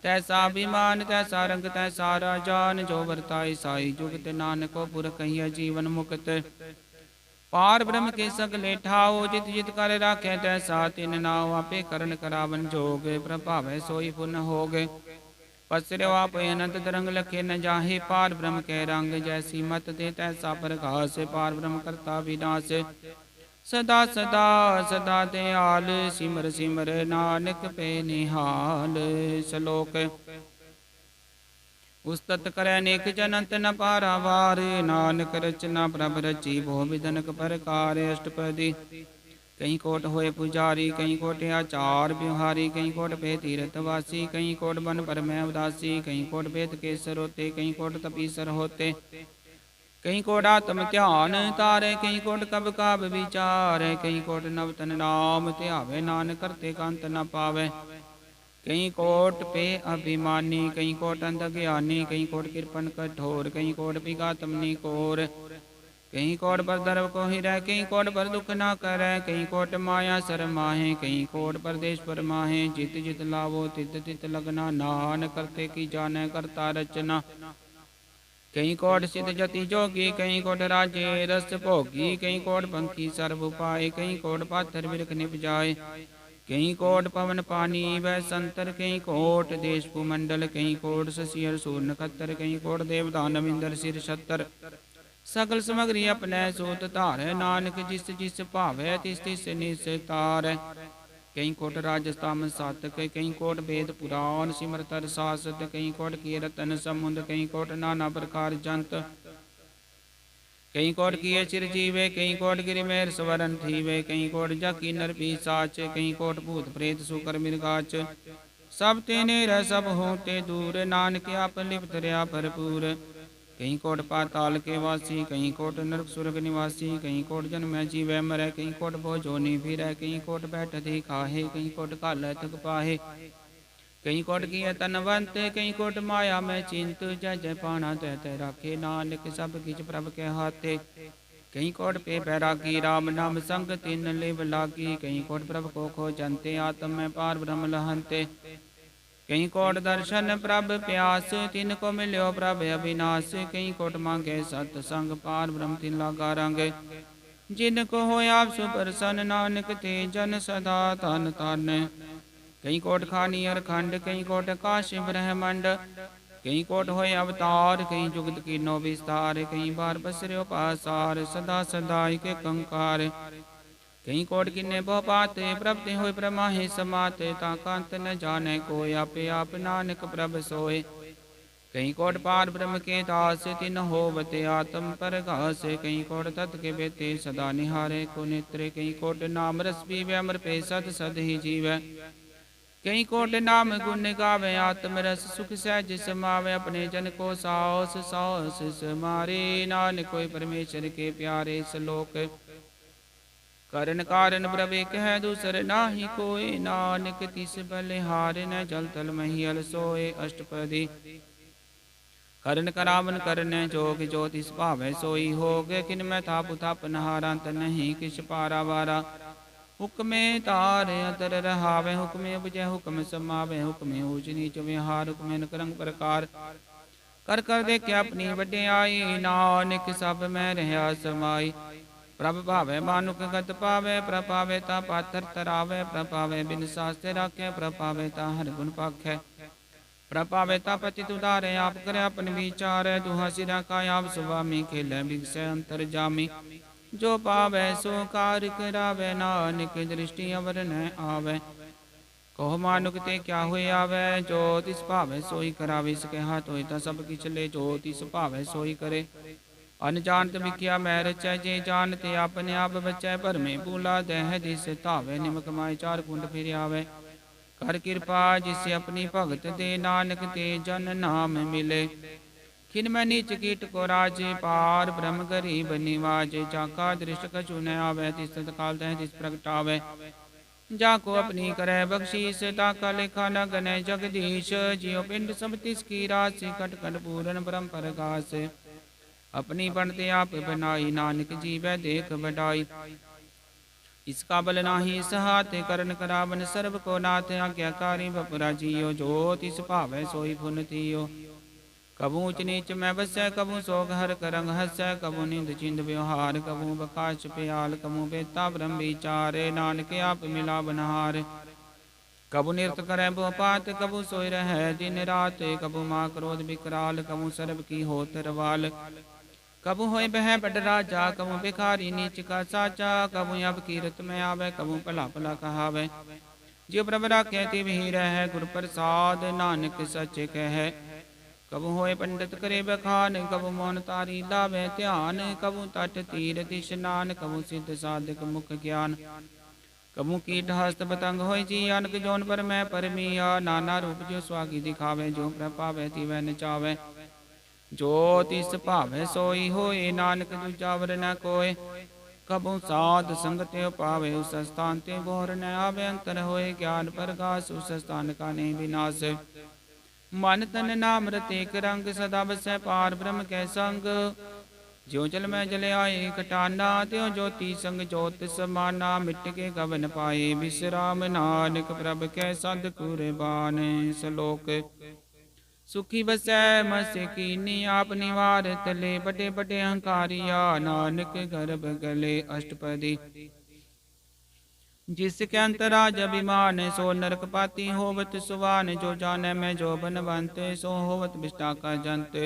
तैसा अभिमान, तैसा रंग तैसा राजान, जो वर्ताई साई जुगत, नानको पुर कहिया जीवन मुक्त, पार ब्रह्म के सगले ठाओ, जित जित कर राखे तैसा तिन नाओ, आपे करण करावन जोग, प्रभावै सोई पुन होग, पसरो आप अनंत तरंग लखे न जाहे, पार ब्रह्म के रंग, जैसी मत दे तैसा प्रकाश, पार ब्रह्म करता विनाश, सदा सदा सदा दयाल, सिमर सिमर नानक पे निहाल, सलोक, उस्तत करे नेक जनंत न पारावार, नानक रचना प्रभ रची भो विधनक प्रकार, अष्टपदी कहीं कोट होए पुजारी, कहीं कोट आचार बिहारी, कहीं कोट पे तीर्थवासी, कहीं कोट बन पर मैं उदासी, कहीं कोट वेद के सरोते, कहीं कोट तपीसर होते, कहीं कोट आत्म ध्यान तारे, कहीं कोट कब काब विचार, कहीं कोट नवतन नाम ध्यावे, नानक करते कांत न पावे, कहीं कोट पे अभिमानी, कहीं कोट अंध ज्ञानी, कहीं कोट कृपन कठोर, कहीं कोट पिगातम निकोर, कहीं कोट पर दर्व को ही रह, कहीं कोट पर दुख ना करे, कहीं कोट माया सर माहे, कहीं कोट परदेश पर माहे, जित जित लावो तित तित लगना, नान करते की जाने करता रचना, कहीं कोट सिद्ध जति जोगी, कहीं कोट राजे रस भोगी, कहीं कोट पंखी सर्व उपाय, कहीं कोट पाथर बिरख निपजाए, कहीं कोट पवन पानी वह संतर, कहीं कोट देश भूमंडल, कहीं कोट शशियर सूर नखत्तर, कहीं कोट देव दानव इंद्र सिर छत्तर, सकल समग्री अपने सूत धार, नानक जिस जिस भावै तिस तिस निस्तार, कहीं कोट राजस्थान सातक, कहीं कोट वेद पुराण सिमरतर सासत, कहीं कोट कीर्तन समुद्र, कहीं कोट नाना प्रकार जंत, कहीं कोट किए चिरजीवे, कहीं कोट गिरिमेर स्वरण थीवे, कहीं कोट जाकी नर पिशाच, कहीं कोट भूत प्रेत सुकर मृगाच, सब तेने रह सब होते दूर, नानक आप लिप्त रहा भरपूर, कहीं कोट पाताल के वासी, कहीं कोट नरक सुरग निवासी, कहीं कोट जन्मै जीवै मरै, कहीं कोट भो जोनि फिरै, कहीं कोट बैठति खाहे, कहीं कोट कालै तुक पाहे, कहीं कोट की तनवंत, कहीं कोट माया में चिंत, जय जय पाना तय तय राखे, नानक सब किछ प्रभ के हाथे, कहीं कोट पे बैरागी, राम नाम संग तिन लिव लागी, कहीं कोट प्रभ को खो जनते, आत्म में पार ब्रह्म लहंते, कहीं कोट दर्शन प्रभ प्यास, तिन को मिल्यो प्रभ अविनाश, कहीं कोट मांगे सत्संग, पार ब्रह्म तिन लागा रंग, जिनको हो आप सुप्रसन्न, नानक ते जन सदा तन तन, कहीं कोट खानी अर खंड, कहीं कोट काश ब्रह्मंड, कहीं कोट होय अवतार, कहीं जुगत की नो विस्तार, कहीं बार बसर्यो पासार, सदा सदा के कंकार, कहीं कोट किन्ने बहुपात, प्रभ ते होय प्रमाहे समात, ताकांत न जाने कोय, आपे आप नानक प्रभ सोय, कहीं कोट पार ब्रह्म के दास, तिन होवते आत्म परगास, कहीं कोट तत् के बेते सदा निहारे को नेत्रे, कहीं कोट नाम रस पीवे अमर पे सद सद ही जीवै, कहीं कोट नाम गुण गावे, आत्म रस सुख सहज समावे, अपने जन को सास सास समारे, नानक कोई परमेश्वर के प्यारे सलोक, करण कारण प्रभ एक है दूसर नाही कोय, नानक तिस बलिहार न जल तल महियल सोए, अष्टपदी करण करावन करन जोग, जो तिस भावै सोई होग, किन मैं था पुथा पनहारंत नहीं किछ पारा वारा, हुक्मे तार अतर रहावे, हुक्मे बुझे हुक्म समावे, हुक्मे ऊच नीच विहार, हुक्मे नकरंग प्रकार, कर कर देखे अपनी वड्याई, नानक सब में रहा समाई, प्रभ भावे मानुक गत पावे, प्रभ पावे ता पाथर तरावे, प्रभ पावे बिन शास्त्र राखे, प्रभ पावे ता हर गुण पाखे, प्रभ पावे ता पतित उदारे, आप करे अपन विचार, दुहा सिरा का आप सुवामी, खेले बिगसे अंतर जामी, जो पावे सो कार करावे, नानक दृष्टि अवर न आवे, कहो मानुक ते क्या हुए आवे, जो तिस भावे सोई करावे, इसके हाथ होए ता सब किछ ले, जो तिस भावे सोई करे, अनजानत विख्या मैं रचै, जे जानते अपने आप बचै, पर में भूला दह दिस धावे, निमक माय चार कुंड फिर आवे, कर कृपा जिसे अपनी भगत दे, नानक ते जन नाम मिले, खिन मैं नीच कीट को राजे, पार ब्रह्म गरीब निवाजे, जाका दृष्ट कछु न आवे, तिस तत्काल तह तिस प्रगटावे, जाको अपनी करे बख्शीस, ताका लेखा न गने जगदीश, जियो पिंड सब तिसकी राशि, कट कट पूरन ब्रह्म प्रकाश, अपनी बनते आप बनाई, नानक जीवै देख बढ़ाई, इसका बल नाही सहाते, करण करावन सर्व को नाथ, आज्ञाकारी बपुरा जियो, जो तिस भावै सोई पुन तियो, कबू ऊच नीच मैं बसै, कबू सोग हर करंग हसै, कबू निंद चिंद व्यवहार, कबू बकाश प्याल, कबू बेता ब्रह्म विचारे, नानक आप मिला बनहार, कबू निरत करे बोपात, कबू सोई रह दिन रात, कबू माँ क्रोध विकराल, कबू सर्व की होत रवाल, कबू होय बह बड़ राजा, कबू भिखारी नीच का साचा, कबू अब कीरत में आवे, कबू भला भला कहावे, जियो प्रभ राखे तिव ही रह, गुर प्रसाद नानक सच कह, कबू होय पंडित करे बखान, कबू मौन तारी लावे ध्यान, कबू तट तीर स्नान, कबू सिद्ध साधक मुख ज्ञान, कबू कीट हस्त पतंग होय जी, अनक जोन पर मैं परमिया, नाना रूप जो स्वागी दिखावे, जो प्रभ पावे तिवै नचावे, जो तिस भावे सोई होए, नानक दूजा वर न कोय, कबू साध संगत पावे, उस स्थान ते बोर न आवे, अंतर होए ज्ञान प्रकाश, उस स्थान का नहीं विनाश, मन तन नाम रते एक रंग, सदा बसै पार ब्रह्म कै संग, ज्यों जल में जले आए कटाना, त्यों ज्योति संग ज्योत समाना, मिट के गवन पाए विश्राम, नानक प्रभ कै सद कुरबान, सलोक सुखी बसै मस कीनी, आप निवार तले, बड़े बड़े अहंकारिया, नानक गर्भ गले, अष्टपदी जिसके अंतराज अभिमान, सो नरक पाती होवत सुवान, जो जाने में जो बनवंत, सो होवत विष्टा का जंत,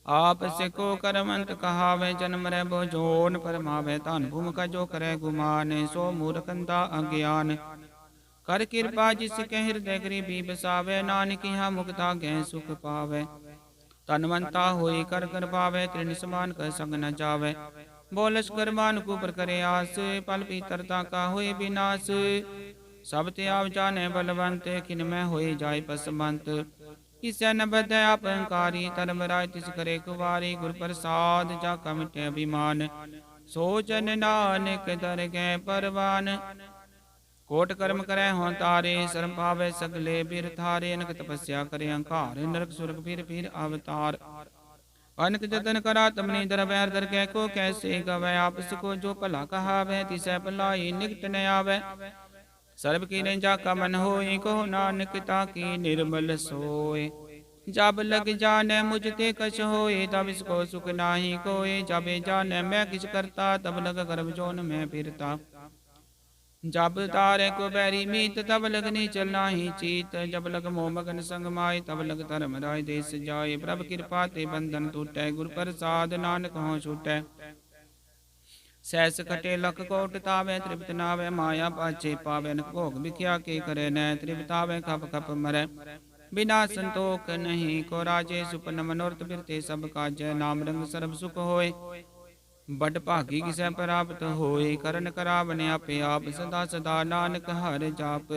आप से को करमंत कहावे, जन्म रे बो जोन परमावे, तान भूम का जो करे गुमान, सो मूर्खंता अज्ञान, कर कृपा जिसके हृदय गरीबी बसावे, नानक यहाँ मुक्ता गै सुख पावे, तनवंता होई कर कर पावे, तृण समान कर संग न जावे, बोलस करमान कुपर करे आस, पल पीतरता का होई विनाश, सब त्याव जाने बलवंत, खिन में होई जाय पसमंत, किसै न बधै अपंकारी धर्म राय तिस करे कुवारी गुर प्रसाद जा कमिटे अभिमान सोचन नानक दर गै परवान कोट कर्म करे हों तारे शर्म पावे सगले बिर थारे अनक तपस्या करे अहंकार नरक सुरग फिर फिर अवतार अनक जतन करा तमनी दर बैर दर कै को कैसे गवै आपस को जो भला कहावै तिसै भलाई निकट न आवै सर्ब की जा का मन होए को नानक ताकी निर्मल सोए जब लग जाने मुझते कछ होए तब इसको सुख नाही कोए जब जाने मैं किछ करता तब लग गर्भ जोन में फिरता जब तारे को बैरी मीत तब लग नीचल नाही चीत जब लग मोह मगन संग माए तब लग धर्म राय देश जाए प्रभ कृपा ते बंधन टूटै गुर प्रसाद नानक हों छूटै सहस कटे लख कोट तावे त्रिपत नावे माया पाछे पावे नक भोग बिख्या के करे न त्रिपतावे खप खप मरै बिना संतोख नहीं को राजे सुपन मनोरथ बिरते सब काज नाम रंग सर्ब सुख होए बड़ भागी किसै प्राप्त होए करन करावन आपे आप सदा सदा नानक हर जाप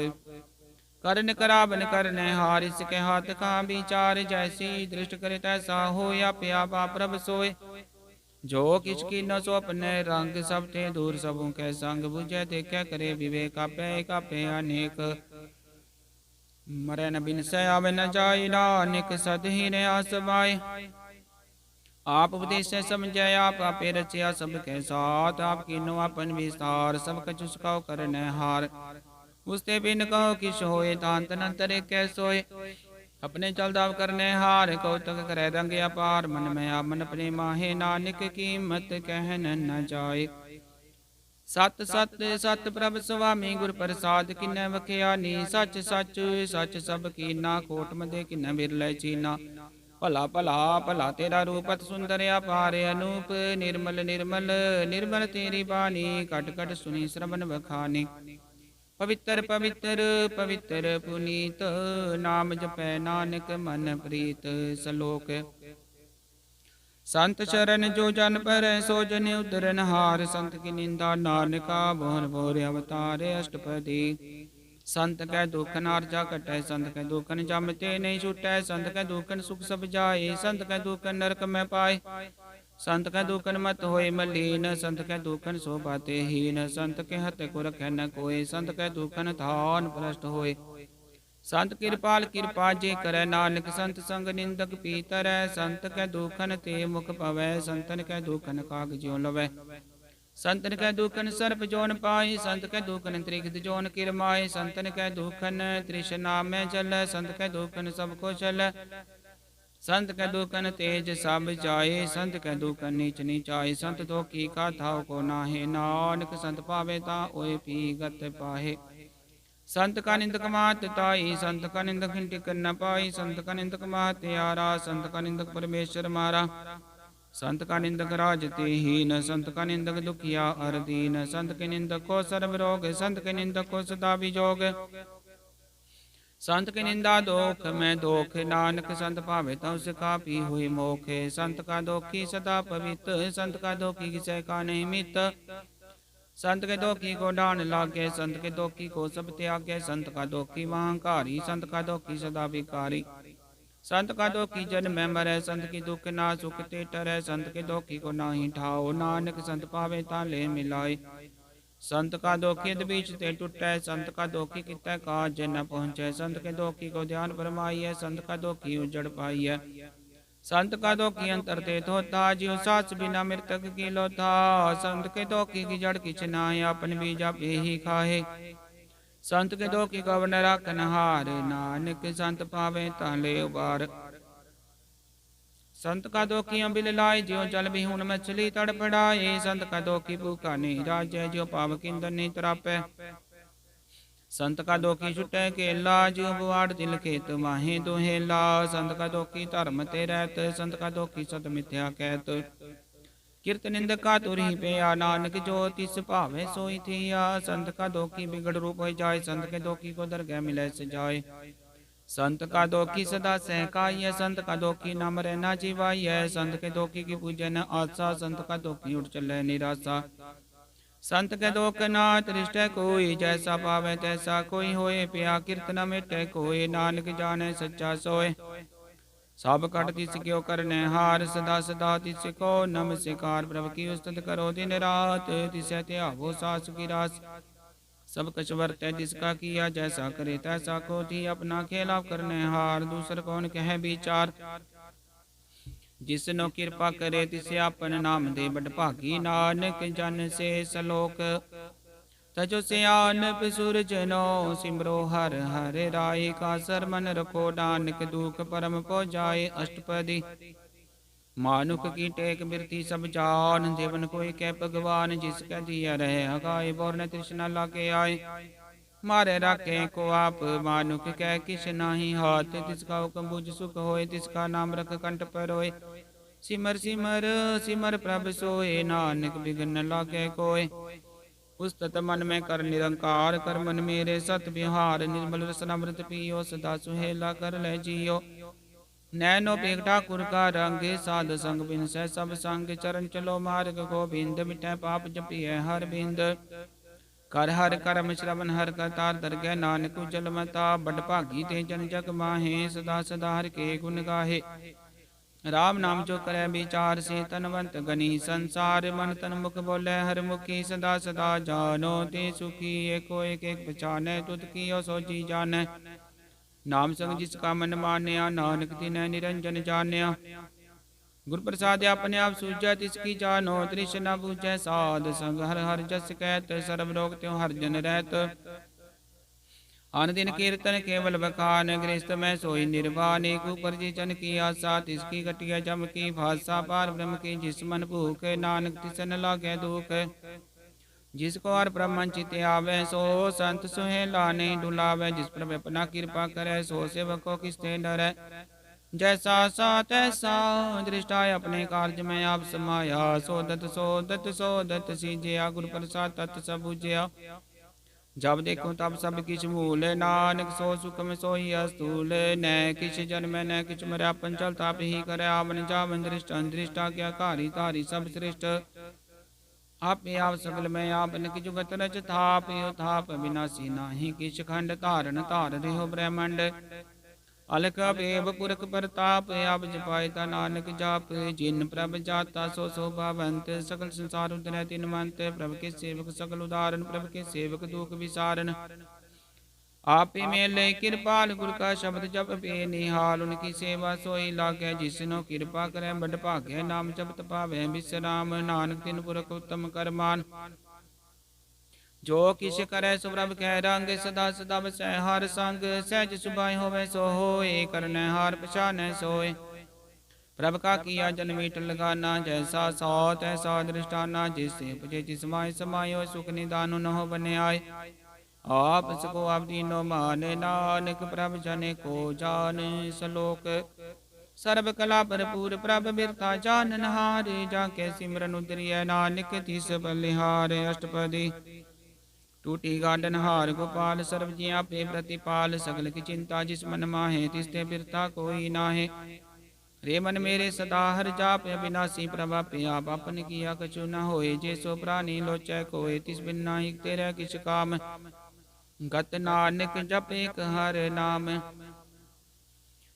करन करावन करने हार इसके हाथ का विचार जैसी दृष्ट करे तैसा हो आपे आप प्रभ सोए जो किछ की न सो अपने रंग सब ते दूर सबों के संग बुझे देखे करे विवेक आपे अनेक मरे न बिन से आवे न जाय नानक सद ही ने आसवाए आप उपदेश से समझे आप आपे रचिया सब के साथ आप कीनो अपन विस्तार सब कछ उसका करने हार उसते बिन कहो किश होए तांत नंतरे कैसोए अपने चलदाव करने हार कौतक करे रंग अपार मन में आप मन अपने माहे नानक कीमत कहन न जाए सत सत सत प्रभ स्वामी गुर प्रसाद किन्ने वख्यानी सच सच सच सब कीना कोट मदे किन्ने बिरले चीना भला भला भला तेरा रूपत सुंदर अपार अनूप निर्मल निर्मल निर्मल तेरी बानी कट कट सुनी श्रवण बखानी पवित्र पवित्र पवित्र पुनीत नाम जपै नानक मन प्रीत सलोक संत शरण जो जन पर सो जन उदरन हार संत की निंदा नानका भोर भोर अवतार अष्टपदी संत कै दुख नारजा कटै संत कै दुखन जमते नहीं छूटै संत कै दुखन सुख सब जाए संत कै दुखन नरक में पाए संत कै दुखन मत होए मलीन संत कै दुखन शोभाते हीन संत के हत को रखै न कोय संत कै दुखन थान भ्रष्ट होए संत कृपाल कृपा जे करे नानक संत संग निंदक पीतर संत कै दुखन ते मुख पवै संतन कै दुखन काग ज्यों लवै संतन कै दुखन सर्प जोन पाए संत कै दुखन त्रिगत जोन किरमाए संतन कै दुखन तृष्णा में जल संत कै दुखन सब को चल संत कै दुखन तेज सब जाए संत कै दुखन नीच नीचाए संत तो की का थाव को नाहे नानक संत पावे ता ओए पी गत पाहे संत का निंदक मात ताई संत का निंदक हिंटिक न पाई संत का निंदक मात यारा संत का निंदक परमेश्वर मारा संत का निंदक राजते हीन संत का निंदक दुखिया अर दीन संत के निंदक को सर्व रोग संत के निंदक को सदा विजोग संत की निंदा दोख में दोख नानक संत पावे तव से कापी हुई मोख संत का दोखी सदा पवित्र संत का दोखी किसे का नहीं मित संत के दोखी को डान लागे संत के दोखी को सब त्यागे संत का दोखी वहांकारी संत का दोखी सदा विकारी संत का दोखी जन में मरे संत की दुख ना सुख ते टरे संत के दोखी को नाही ठाओ नानक संत पावे ताले मिलाए संत का दोखी बीच ते टूटे संत का दोखी कितै काज न पहुँचे संत के दोखी को ध्यान फरमाइए संत का दोखी उजड़ पाइए संत का दोखी अंतर ते होता जियो सास बिना मृतक की लोथा संत के दोखी की जड़ किछ नाय अपन बीजा पे ही खाए संत के दोखी कवन राखन हार नानक संत पावे ताले उबार संत का दोखी अम्बिल लाए ज्यो जल बिहुन मछली तड़पड़ाए संत का दोखी भूखा नहीं राजे ज्यो पाव किंदन नहीं तरापे संत का दोखी छुटे केला ज्यो बुआड़ दिल खेत माहे दोहेला संत का दोखी धर्म ते रहत संत का दोखी सत मिथ्या कहत कीर्त निंदक का तुरही पे आ नानक जो तिस भावे सोई थिया संत का दोखी बिगड़ रूप हो जाए संत के दोखी को दरगह मिले से जाए संत का दोखी सदा सहकाय संत का दोखी न मरे न जीवाय संत के दोखी की पूजन आशा संत का दोखी उठ चले निराशा संत के दोख ना त्रिष्ट कोई जैसा पावे तैसा कोई होए पिया कीर्तन मिटे कोई नानक जाने सच्चा सोए सब कट तिस क्यों करने हार, सदा सदा तिस को नमस्कार। प्रभु की उस्तत करो दिन रात, तिसै त्यागो सासु की रास। सब कछ वर्तै जिसका किया, जैसा करे तैसा को थी। अपना खेला करने हार, दूसर कौन कह विचार। जिसनो कृपा करे तिसे अपन नाम दे, बड़ भागी नानक जन से सलोक। तजो सियानप सुरजनो, सिमरो हर हर राय। का सर मन रखो नानक, दुख परम पो जाए अष्टपदी। मानुक की टेक बिरती सब जान, देवन कोई कै भगवान। जिसका दिया रहे अगाए, बोर न तृष्णा लागे आए। मारे राखे को आप, मानुक कै किस नाही हाथ। तिसका हुक्म बुझ सुख होए, तिसका नाम रख कंठ पर होए। सिमर सिमर सिमर प्रभ सोए, नानक बिघन लागे कोय। उस्तत मन में कर निरंकार, कर मन मेरे सत विहार। निर्मल रसन अमृत पियो, सदा सुहेला कर ले जियो। नैनो पेग ठाकुर का रंग, साध संग बिन सह सब संग। चरण चलो मार्ग गोबिंद, मिटै पाप जपिए हर बिंद। कर हर करम श्रवण हर करतार, दरगह नानक उजल मता। बड़ भागी ते जन जग माहे, सदा सदा हर के गुण गाहे। राम नाम जो करे विचार से, तनवंत गनी संसार। मन तन मुख बोले हर मुखी, सदा सदा जानो ते सुखी। एको एक एक पहचाने, तुत कियो सो जी जाने। नाम संग जिसका मन मान्या, नानक तिनै निरंजन जान्या। गुर प्रसाद अपने आप सूझै, तिसकी जानो तृष्णा बूझै। साध संग हर हर जस कहत, सर्व रोग त्यों हर जन रहत। आन दिन कीर्तन केवल बखान, गृहस्थ में सोई निर्वाण। एक ऊपर जिचन की आशा, तिसकी कटिया जम की भाषा। पार ब्रह्म की जिस मन भूख, नानक तिसन लागे दुख। जिसको हर ब्रह्मन चित आवे, सो संत सुहेला नहीं डुलावे। जिस पर अपना कृपा करे, सो सेवको किसते डरे। जैसा सा तैसा दृष्टा अपने कार्य में आप समाया। सोदत सोदत सोदत सीजया, गुरु प्रसाद तत् सब बुझया। जब देखो तब सब किछ मूल, नानक सो सुखम सोई अस्तूल। न किछ जन्म न किछ मरया, पंचल ताप ही करे आवन जावन। दृष्ट अंदृष्टा क्या कारी तारी सब श्रेष्ठ। आपे आप सकल में आपन किछ गत रच थाप। यो थाप विनाशी नाही किछ खंड, धारण धार रेहो ब्रह्मंड। अलख बेब पुरख प्रताप, आप जपायता नानक जाप। जिन प्रभ जाता सो शोभावंत, सकल संसार उतरै तिन मंत। प्रभ के सेवक सकल उदाहरण, प्रभ के सेवक दुख विसारन। आपे मेले कृपाल, गुर का शब्द जप पे निहाल। उनकी सेवा सोई लागे, जिसनो कृपा करे बड़ भाग्य। नाम जपत पावे विश्राम, नानक तिन पुरख उत्तम करमान। जो किस करे सो प्रभ कह रंग, सदा सदा बसै हर संग। सहज सुभाए होवे सो होए, करने हार पछानै सोए। प्रभ का किया जन मीठ लगाना, जैसा सौ तैसा दृष्टाना। जिससे उपजे जिस माय समायो, सुख निदान न हो बने आए। आप सको आप दीनो मान, नानक प्रभ जने को जान सलोक। सर्व कला भरपूर प्रभ बिरता जानन हार। जाके सिमरन उतरिय नानक तिस बलिहार। अष्टपदी टूटी गांडन हार, गोपाल सर्व जिया पे प्रतिपाल। सकल की चिंता जिस मन माहे, तिसते बिरता कोई नाहे। रे मन मेरे सदा हर जाप, अविनाशी प्रभा पे आप अपन किया कछु न होए। जे सो प्राणी लोचै कोय, तिस बिन नाहि तेरे किछ काम। गत नानक जप एक हर नाम,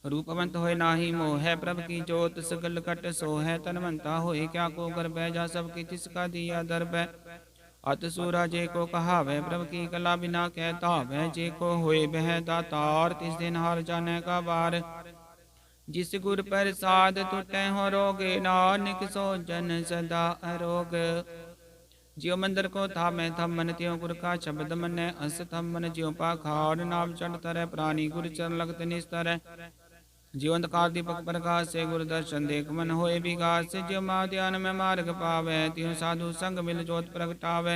रूपवंत होए नाही मोह। प्रभ की जोत सगल कट सोह, तनवंता होए क्या को गर्भ। जा सबकी तिसका दिया दर्भ। अत सूरा जे को कहावै, प्रभ की कला बिना कहता वह। जे को होए बह दातार, तिस दिन हार जाने का बार। जिस गुर प्रसाद टूटै हो रोगे, नानक सो जन सदा अरोग। ज्यो मंदिर को थामै थमन, त्यों गुर का शब्द मनै अस थमन। ज्यो पाखाड़ नाम चढ़ तरह, प्राणी गुर चरण लगत निस्तर। ज्यो अंधकार दीपक प्रकाश से, गुरु दर्शन देख मन होए विकास। ज्यो मा ध्यान में मार्ग पावै, त्यों साधु संग मिल जोत प्रगटावै।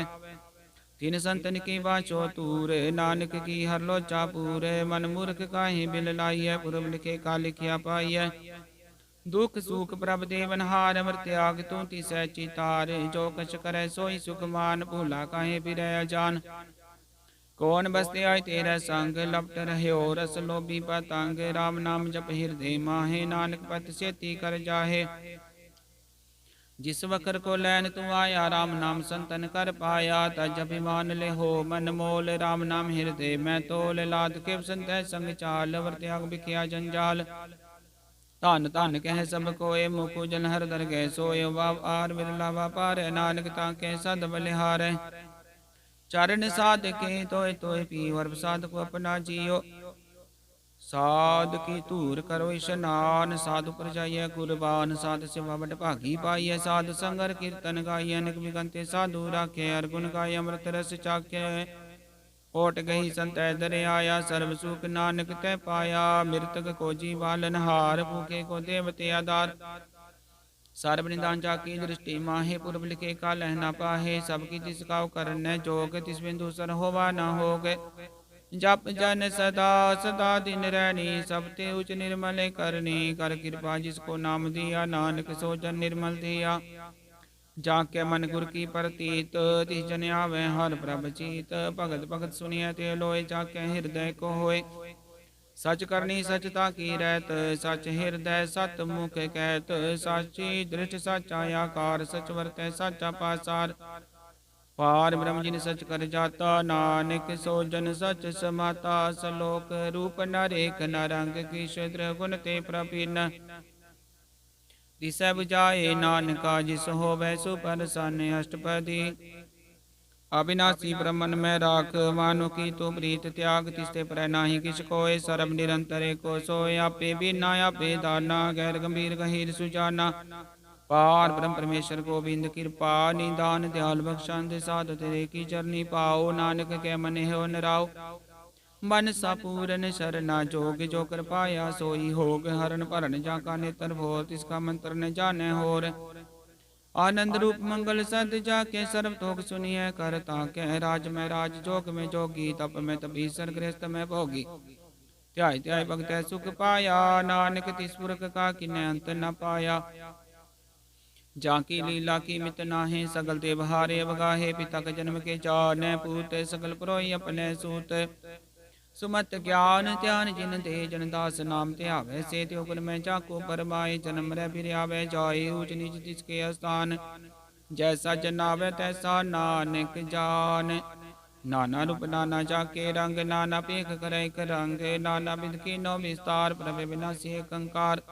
तीन संतन की बाचो तूर, नानक की हर लोचा पूर। मन मूर्ख काहि बिल लाइय, पुरब लिखे का लिखिया पाइय। दुख सुख प्रभ देवन हार, अमर त्याग तू तिसै चितार। जो कछ करे सोई सुख मान, भूला काहे फिरै अजान। कौन बसते आए तेरा संग, लपट रह्यो रस लोभी पतंग। राम नाम जप हृदय माहे, नानक पत सेती कर जाहे। जिस वकर को लैन तू आया, राम नाम संतन कर पाया। तज अभिमान ले हो मन मोल, राम नाम हृदय में तोल। लाद के संत संग चाल, वर त्याग बिखिया जंजाल। ਧਨ ਧਨ ਕਹਿ ਸਭ ਕੋਏ, ਮੁਖ ਜਨ ਹਰ ਦਰ ਗਏ ਸੋਏ। ਵਾਰ ਵਿਰਲਾ ਵਾਪਾਰੈ, ਨਾਨਕ ਤਾਂ ਕੇ ਸਦ ਬਲਿਹਾਰੈ। ਚਰਨ ਸਾਧ ਕੇ ਤੋਏ ਤੋਏ ਪੀਵਰ, ਪ੍ਰਸਾਦ ਕੋ ਆਪਣਾ ਜੀਓ। ਸਾਧ ਕੀ ਧੂਰ ਕਰੋ ਇਸ਼ਨਾਨ, ਸਾਧੁ ਪਰ ਜਾਈਐ ਕੁਰਬਾਨ। ਸਾਧ ਸੇਵਾ ਵਡ ਭਾਗੀ ਪਾਈਐ, ਸਾਧ ਸੰਗਰ ਕੀਰਤਨ ਗਾਈਐ। ਨਿਕ ਬਿਗੰਤੇ ਸਾਧੂ ਰਾਖੇ, ਹਰ ਗੁਣ ਗਾਏ ਅੰਮ੍ਰਿਤ ਰਸ ਚਾਖੈ। ਓਟ ਗਈ ਸੰਤੈ ਦਰਿਆਇਆ, ਸਰਬ ਸੁਖ ਨਾਨਕ ਤੈ ਪਾਇਆ। ਮਿਰਤਕ ਕੋ ਜੀਵਾਲਨ ਹਾਰ, ਭੂਖੇ ਕੋ ਦੇਵਤੇ ਆਧਾਰ। ਸਰਬ ਨਿਦਾਨ ਚਾਕੀ ਦ੍ਰਿਸ਼ਟੀ ਮਾਹੇ, ਪੁਰਬ ਲਿਖੇ ਕਾ ਲਹਿ ਨਾ ਪਾਹੇ। ਸਭ ਕੀ ਤਿਸ ਕਾਉ ਕਰਨੈ ਜੋਗ, ਤਿਸ ਬਿੰਦੂ ਸਰ ਹੋਵਾ ਨਾ ਹੋਗੇ। ਜਪ ਜਨ ਸਦਾ ਸਦਾ ਦਿਨ ਰਹਿਣੀ, ਸਭ ਤੇ ਉਚ ਨਿਰਮਲ ਕਰਨੀ। ਕਰ ਕਿਰਪਾ ਜਿਸ ਕੋ ਨਾਮ ਦਿਆ, ਨਾਨਕ ਸੋ ਜਨ ਨਿਰਮਲ ਦਿਆ। ਜਾ ਕੇ ਮਨ ਗੁਰ ਕੀ ਪ੍ਰਤੀਤ, ਤਿਸ ਜਨ ਆਵੈ ਹਰ ਪ੍ਰਭ ਚੀਤ। ਭਗਤ ਭਗਤ ਸੁਣੀਐ ਤੇ ਲੋਏ, ਜਾ ਕੇ ਹਿਰਦੈ ਕੋ ਹੋਏ। ਸਚ ਕਰਨੀ ਸਚ ਤਾ ਕੀ ਰਹਿਤ, ਸਚ ਹਿਰਦੈ ਸਤ ਮੁਖ ਕਹਿਤ। ਸਾਚੀ ਦ੍ਰਿਸ਼ਟ ਸਾਚਾ ਆਕਾਰ, ਸਚ ਵਰਤੈ ਸਾਚਾ ਪਾਸਾਰ। ਪਾਰ ਬ੍ਰਹਮ ਜਿਨ ਸਚ ਕਰ ਜਾਤਾ, ਨਾਨਕ ਸੋ ਜਨ ਸਚ ਸਮਾਤਾ। ਸਲੋਕ ਰੂਪ ਨ ਰੇਖ ਨ ਰੰਗ, ਕਿਛ ਤ੍ਰਿਗੁਣ ਤੇ ਪ੍ਰਭਿਨ। ਦਿਸੈ 부ਜਾਏ ਨਾਨਕਾ, ਜਿਸ ਹੋਵੈ ਸੋ ਪਰਸੰਨ। ਅਸ਼ਟਪਦੀ ਅਬਿਨਾਸੀ ਬ੍ਰਹਮਨ ਮੈਂ ਰਾਖ, ਮਾਨੁ ਕੀ ਤੂ ਪ੍ਰੀਤ ਤਿਆਗ। ਤਿਸਤੇ ਪਰੈ ਨਾਹੀ ਕਿਛ ਕੋਇ, ਸਰਬ ਨਿਰੰਤਰ ਏਕੋ ਸੋਇ। ਆਪੇ ਬੀਨਾ ਆਪੇ ਦਾਨਾ, ਗੈਰ ਗੰਭੀਰ ਗਹੀਰ ਸੁਜਾਨਾ। ਪਾਰ ਬ੍ਰਹਮ ਪਰਮੇਸ਼ਰ ਗੋਬਿੰਦ ਕਿਰਪਾ, ਨਿਦਾਨ ਦਿਆਲ ਬਖਸ਼ੰਦ। ਸਾਧ ਤੇਰੇ ਕੀ ਚਰਨੀ ਪਾਓ, ਨਾਨਕ ਕੈ ਮਨਿ ਹੋ ਨਿਰਾਓ। ਮਨ ਸਾ ਪੂਰਨ ਸਰਨਾ ਜੋਗ, ਜੋ ਕਰ ਪਾਇਆ ਸੋਈ ਹੋਗ। ਹਰਨ ਭਰਨ ਜਾ ਕਾ ਨੇਤਰ ਭੋਰ, ਤਿਸ ਕਾ ਮੰਤਰ ਨ ਜਾਣੈ ਹੋਰ। ਆਨੰਦ ਰੂਪ ਮੰਗਲ ਸਦ, ਜਾ ਕੇ ਸਰਬ ਤੋਕ ਸੁਨੀਐ ਕਰ ਤਾ ਕੈ। ਰਾਜ ਮੈਂ ਰਾਜ, ਜੋਗ ਮੈਂ ਜੋਗੀ, ਤਪ ਮੈਂ ਤਪੀਸਰ, ਗ੍ਰਸਤ ਮੈਂ ਭੋਗੀ। ਧਿਆਇ ਧਿਆਇ ਭਗਤੈ ਸੁਖ ਪਾਇਆ, ਨਾਨਕ ਤਿਸ ਪੁਰਖ ਕਾ ਕਿਨੈ ਅੰਤ ਨ ਪਾਇਆ। ਜਾ ਕੀ ਲੀਲਾ ਕੀ ਮਿਤ ਨਾਹੀਂ, ਸਗਲ ਤੇ ਬਹਾਰੇ ਅਵਗਾਹੇ। ਪਿਤਾ ਕੇ ਜਨਮ ਕੇ ਜਾਣੈ ਪੂਤ, ਸਗਲ ਪਰੋਈ ਆਪਣੈ ਸੂਤ। ਸੁਮਤ ਗਿਆਨ ਧਿਆਨ ਜਿਨ ਦੇ, ਜਨ ਦਾਸ ਨਾਮ ਧਿਆਵੈ। ਸੇ ਤਿਉ ਗੁਰ ਮੈਂ ਜਾਕੋ ਪਰਮਾਏ, ਜਨਮ ਰਹਿ ਫਿਰ ਆਵੈ ਜਾਏ। ਊਚ ਨੀਚ ਤਿਸ ਕੇ ਅਸਥਾਨ, ਜੈਸਾ ਜਨ ਆਵੈ ਤੈਸਾ ਨਾਨਕ ਜਾਨ। ਨਾਨਾ ਰੂਪ ਨਾਨਾ ਜਾਕੇ ਰੰਗ, ਨਾਨਾ ਭੇਖ ਕਰੈ ਇਕ ਰੰਗ। ਨਾਨਾ ਬਿਧ ਕੀਨੋ ਵਿਸਤਾਰ, ਪ੍ਰਭ ਵਿਨਾਸੀ ਏਕ ਓੰਕਾਰ।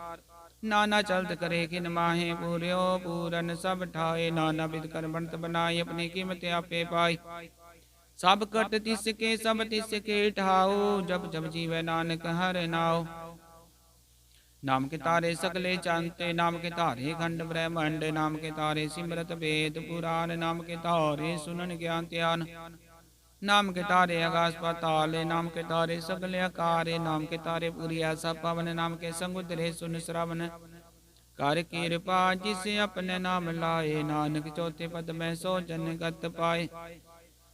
ਨਾਨਾ ਚਲਤ ਕਰੇ ਕਿਨ ਮਾਹੇ, ਪੂਰਿਓ ਪੂਰਨ ਸਭ ਠਾਏ। ਨਾਨਾ ਬਿਧ ਕਰ ਬਣਤ ਬਨਾਈ, ਆਪਣੀ ਕੀਮਤ ਆਪੇ ਪਾਈ। ਸਭ ਕਟ ਤਿਸ ਕੇ ਸਭ ਤਿਸ ਕੇ ਠਾਓ, ਜਪ ਜਪ ਜੀਵੈ ਨਾਨਕ ਹਰਿ ਨਾਉ। ਨਾਮ ਕੇ ਤਾਰੇ ਸਗਲੇ ਚੰਤੇ, ਨਾਮ ਕੇ ਤਾਰੇ ਖੰਡ ਬ੍ਰਹਮੰਡ। ਨਾਮ ਕੇ ਤਾਰੇ ਸਿਮਰਤ ਵੇਦ ਪੁਰਾਨ, ਨਾਮ ਕੇ ਤਾਰੇ ਸੁਨਨ ਗਿਆਨ ਧਿਆਨ। ਨਾਮ ਕੇ ਤਾਰੇ ਆਗਾਸ ਪਾਤਾਲ, ਨਾਮ ਕੇ ਤਾਰੇ ਸਗਲੇ ਆਕਾਰੇ। ਨਾਮ ਕੇ ਤਾਰੇ ਪੁਰੀ ਐਸਾ ਪਵਨ, ਨਾਮ ਕੇ ਸੰਗੁਦਰੇ ਸੁਨ ਸ੍ਰਵਨ। ਕਰ ਕਿਰਪਾ ਜਿਸ ਆਪਣੇ ਨਾਮ ਲਾਏ, ਨਾਨਕ ਚੌਥੇ ਪਦ ਮੈਂ ਸੋ ਜਨ ਗਤ ਪਾਏ।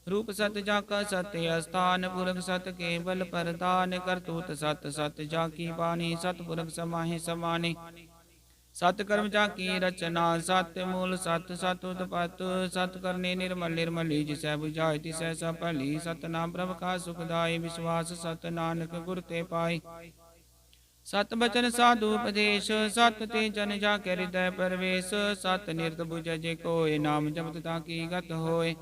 ਰੂਪ ਸਤ ਜਾ ਕਾ ਸਤ ਅਸਥਾਨ, ਪੁਰਖ ਸਤ ਕੇਵਲ ਪਰਦਾਨ। ਕਰਤੂਤ ਸਤ ਸਤ ਜਾ ਕੀ ਬਾਣੀ, ਸਤਿਪੁਰਖ ਸਮਾਹੇ ਸਮਾਨੀ। ਸਤ ਕਰਮ ਜਾ ਕੀ ਰਚਨਾ, ਸਤ ਮੂਲ ਸਤ ਸਤ ਉਤਪਤ। ਸਤ ਕਰਨੀ ਨਿਰਮਲ ਨਿਰਮਲੀ, ਜਿਸੈ 부ਜਾਏ ਤਿਸੈ ਸਭ ਭਲੀ। ਸਤਨਾਮ ਪ੍ਰਭ ਕਾ ਸੁਖਦਾਈ, ਵਿਸ਼ਵਾਸ ਸਤ ਨਾਨਕ ਗੁਰ ਤੇ ਪਾਈ। ਸਤ ਬਚਨ ਸਾਧੂ ਉਪਦੇਸ਼, ਸਤ ਤੇ ਜਨ ਜਾ ਕੇ ਹਿਰਦੈ ਪਰਵੇਸ਼। ਸਤ ਨਿਰਤ ਬੁਝੈ ਜੇ ਕੋਇ, ਨਾਮ ਜਪਤ ਤਾਂ ਕੀ ਗਤ ਹੋਏ।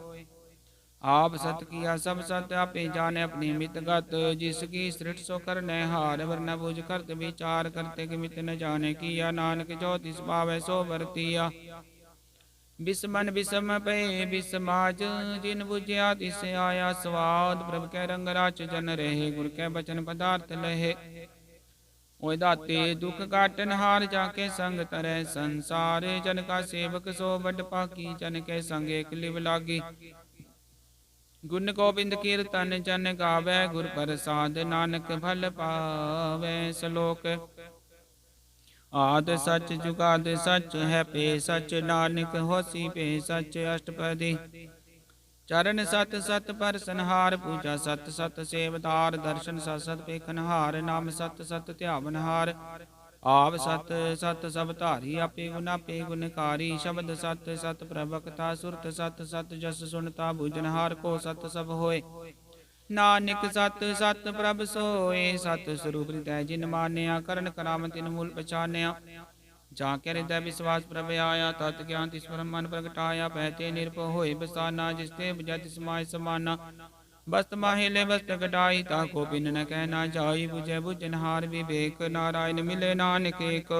ਆਪ ਸਤ ਕੀਆ ਸਭ ਸਤ, ਆਪੇ ਜਾਣੈ ਆਪਣੀ ਮਿਤ ਗਤ। ਜਿਸ ਕੀ ਸ੍ਰਿਸ਼ਟ ਸੋ ਕਰਨੈ ਹਾਰ, ਵਰਨਾ ਬੁਝ ਕਰਤ ਵਿਚਾਰ। ਕਰਤੇ ਕਿ ਮਿਤ ਨ ਜਾਣੈ ਕੀਆ, ਨਾਨਕ ਜੋ ਤਿਸ ਭਾਵੈ ਸੋ ਵਰਤੀਆ। ਬਿਸਮਨ ਬਿਸਮ ਪਏ ਬਿਸਮਾਜ, ਜਿਨ ਬੁਝਿਆ ਤਿਸ ਆਇਆ ਸਵਾਦ। ਪ੍ਰਭ ਕੈ ਰੰਗ ਰਾਚ ਜਨ ਰਹੇ, ਗੁਰ ਕੈ ਬਚਨ ਪਦਾਰਥ ਲਹੇ। ਓਏ ਦਾਤੇ ਦੁਖ ਕਾਟਨ ਹਾਰ, ਜਾ ਕੇ ਸੰਗ ਤਰੈ ਸੰਸਾਰ। ਜਨ ਕਾ ਸੇਵਕ ਸੋ ਵੱਡ ਪਾਕੀ, ਜਨ ਕੈ ਸੰਗ ਏਕ ਲਿਵ ਲਾਗੀ। ਗੁਣ ਗੋਬਿੰਦ ਕੀਰਤਨ ਜਨ ਗਾਵੈ, ਗੁਰ ਪ੍ਰਸਾਦ ਨਾਨਕ ਭਲ ਪਾਵੈ। ਸ਼ਲੋਕ ਆਦ ਸਚ ਜੁਗਾਦ ਸਚ, ਹੈ ਭੇ ਸਚ ਨਾਨਕ ਹੋਸੀ ਭੇ ਸਚ। ਅਸ਼ਟਪਦੀ ਚਰਨ ਸਤ ਸਤ ਪਰਸਨਹਾਰ, ਪੂਜਾ ਸਤ ਸਤ ਸੇਵਦਾਰ। ਦਰਸ਼ਨ ਸਤ ਸਤ ਪੇਖਨਹਾਰ, ਨਾਮ ਸਤ ਸਤ ਧਿਆਵਨਹਾਰ। ਆਪ ਸਤ ਸਤ ਸਭ ਧਾਰੀ, ਆਪੇ ਗੁਣ ਆਪੇ ਗੁਣਕਾਰੀ। ਸ਼ਬਦ ਸਤ ਸਤ ਪ੍ਰਭਕਤਾ, ਸੁਰਤ ਸਤ ਸਤ ਜਸ ਸੁਨਤਾ। ਬੁਝਨਹਾਰ ਕੋ ਸਤ ਸਭ ਹੋਏ, ਨਾਨਕ ਸਤ ਸਤ ਪ੍ਰਭ ਸੋਏ। ਸਤ ਸਰੂਪ ਹਿਰਦੈ ਜਿਨ ਮਾਨਿਆ, ਕਰਨ ਕਰਾਮ ਤਿਨ ਮੂਲ ਪਛਾਨਿਆ। ਜਾ ਕੇ ਹਿਰਦੈ ਵਿਸਵਾਸ ਪ੍ਰਭ ਆਇਆ, ਤਤ ਗਿਆਨ ਤਿਸ ਪਰਮ ਮਨ ਪ੍ਰਗਟਾਇਆ। ਪਹਿਤੇ ਨਿਰਭਉ ਹੋਏ ਬਸਾਨਾ, ਜਿਸ ਤੇ ਬੁਝੈ ਤਿਸ ਮਾਹਿ ਸਮਾਨਾ। वस्त माहिले वस्त्र कटाई, ताको पिन न कहना जाई। बुझे बुझनहार विवेक, नारायण मिले नानक एक।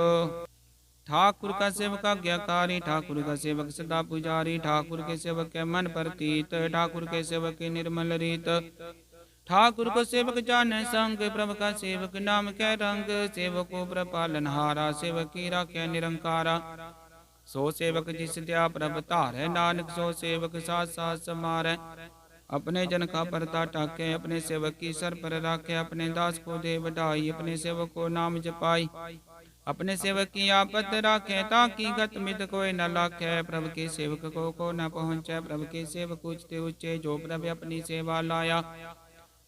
ठाकुर का सेवक आज्ञाकारी, ठाकुर का सेवक सदा पुजारी, ठाकुर के सेवक के मन प्रतीत, ठाकुर के सेवक के निर्मल रीत। ठाकुर को सेवक जाने संग, प्रभु का सेवक नाम कै रंग। सेवको प्रभ पालनहारा, सेवक की राख्या निरंकारा। सो सेवक जिस दया प्रभ धारै, नानक सो सेवक साथ साथ समारै। अपने जन का परता टाके, अपने सेवक की सर पर राखे। अपने दास को दे बढ़ाई, अपने सेवक को नाम जपाई। अपने सेवक की आपत राखे, ताकि गत मित कोई न लाखे। प्रभु के सेवक को न पहुँचे, प्रभु के सेवक ऊंचते ऊंचे, जो प्रभु अपनी सेवा लाया।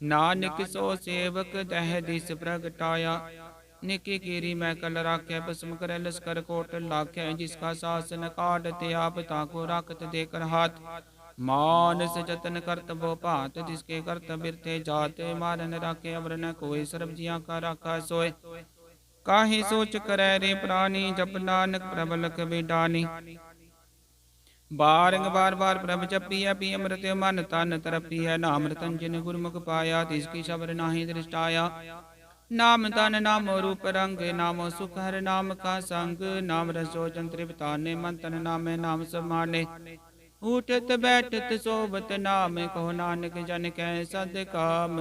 नानक सो सेवक दह दिस प्रगटाया। निकी कीरी मैं कल राखे, भस्म करे लश्कर कोट लाखे। जिसका शासन काटते आप, ताको राखत देकर हाथ। मानस जतन करत बो भात, जिसके करत बिरते जाते। मारन राखे अवर न कोई, सर्ब जिया का राखा सोय। काहे सोच करे रे प्राणी, जप नानक प्रभ लख बिडानी। बार बार प्रभ जपिया, पी अमृत मन तन तरपिया। नाम रतन जिन गुरमुख पाया, तिसकी शबर नाही दृष्टाया। नाम तन नामो रूप रंग, नामो सुख हर नाम का संग। नाम रसो जन तृप्ताने, मन तन नामे नाम समाने। उठत बैठत सोबत नाम, कहो नानक जन कै सद काम।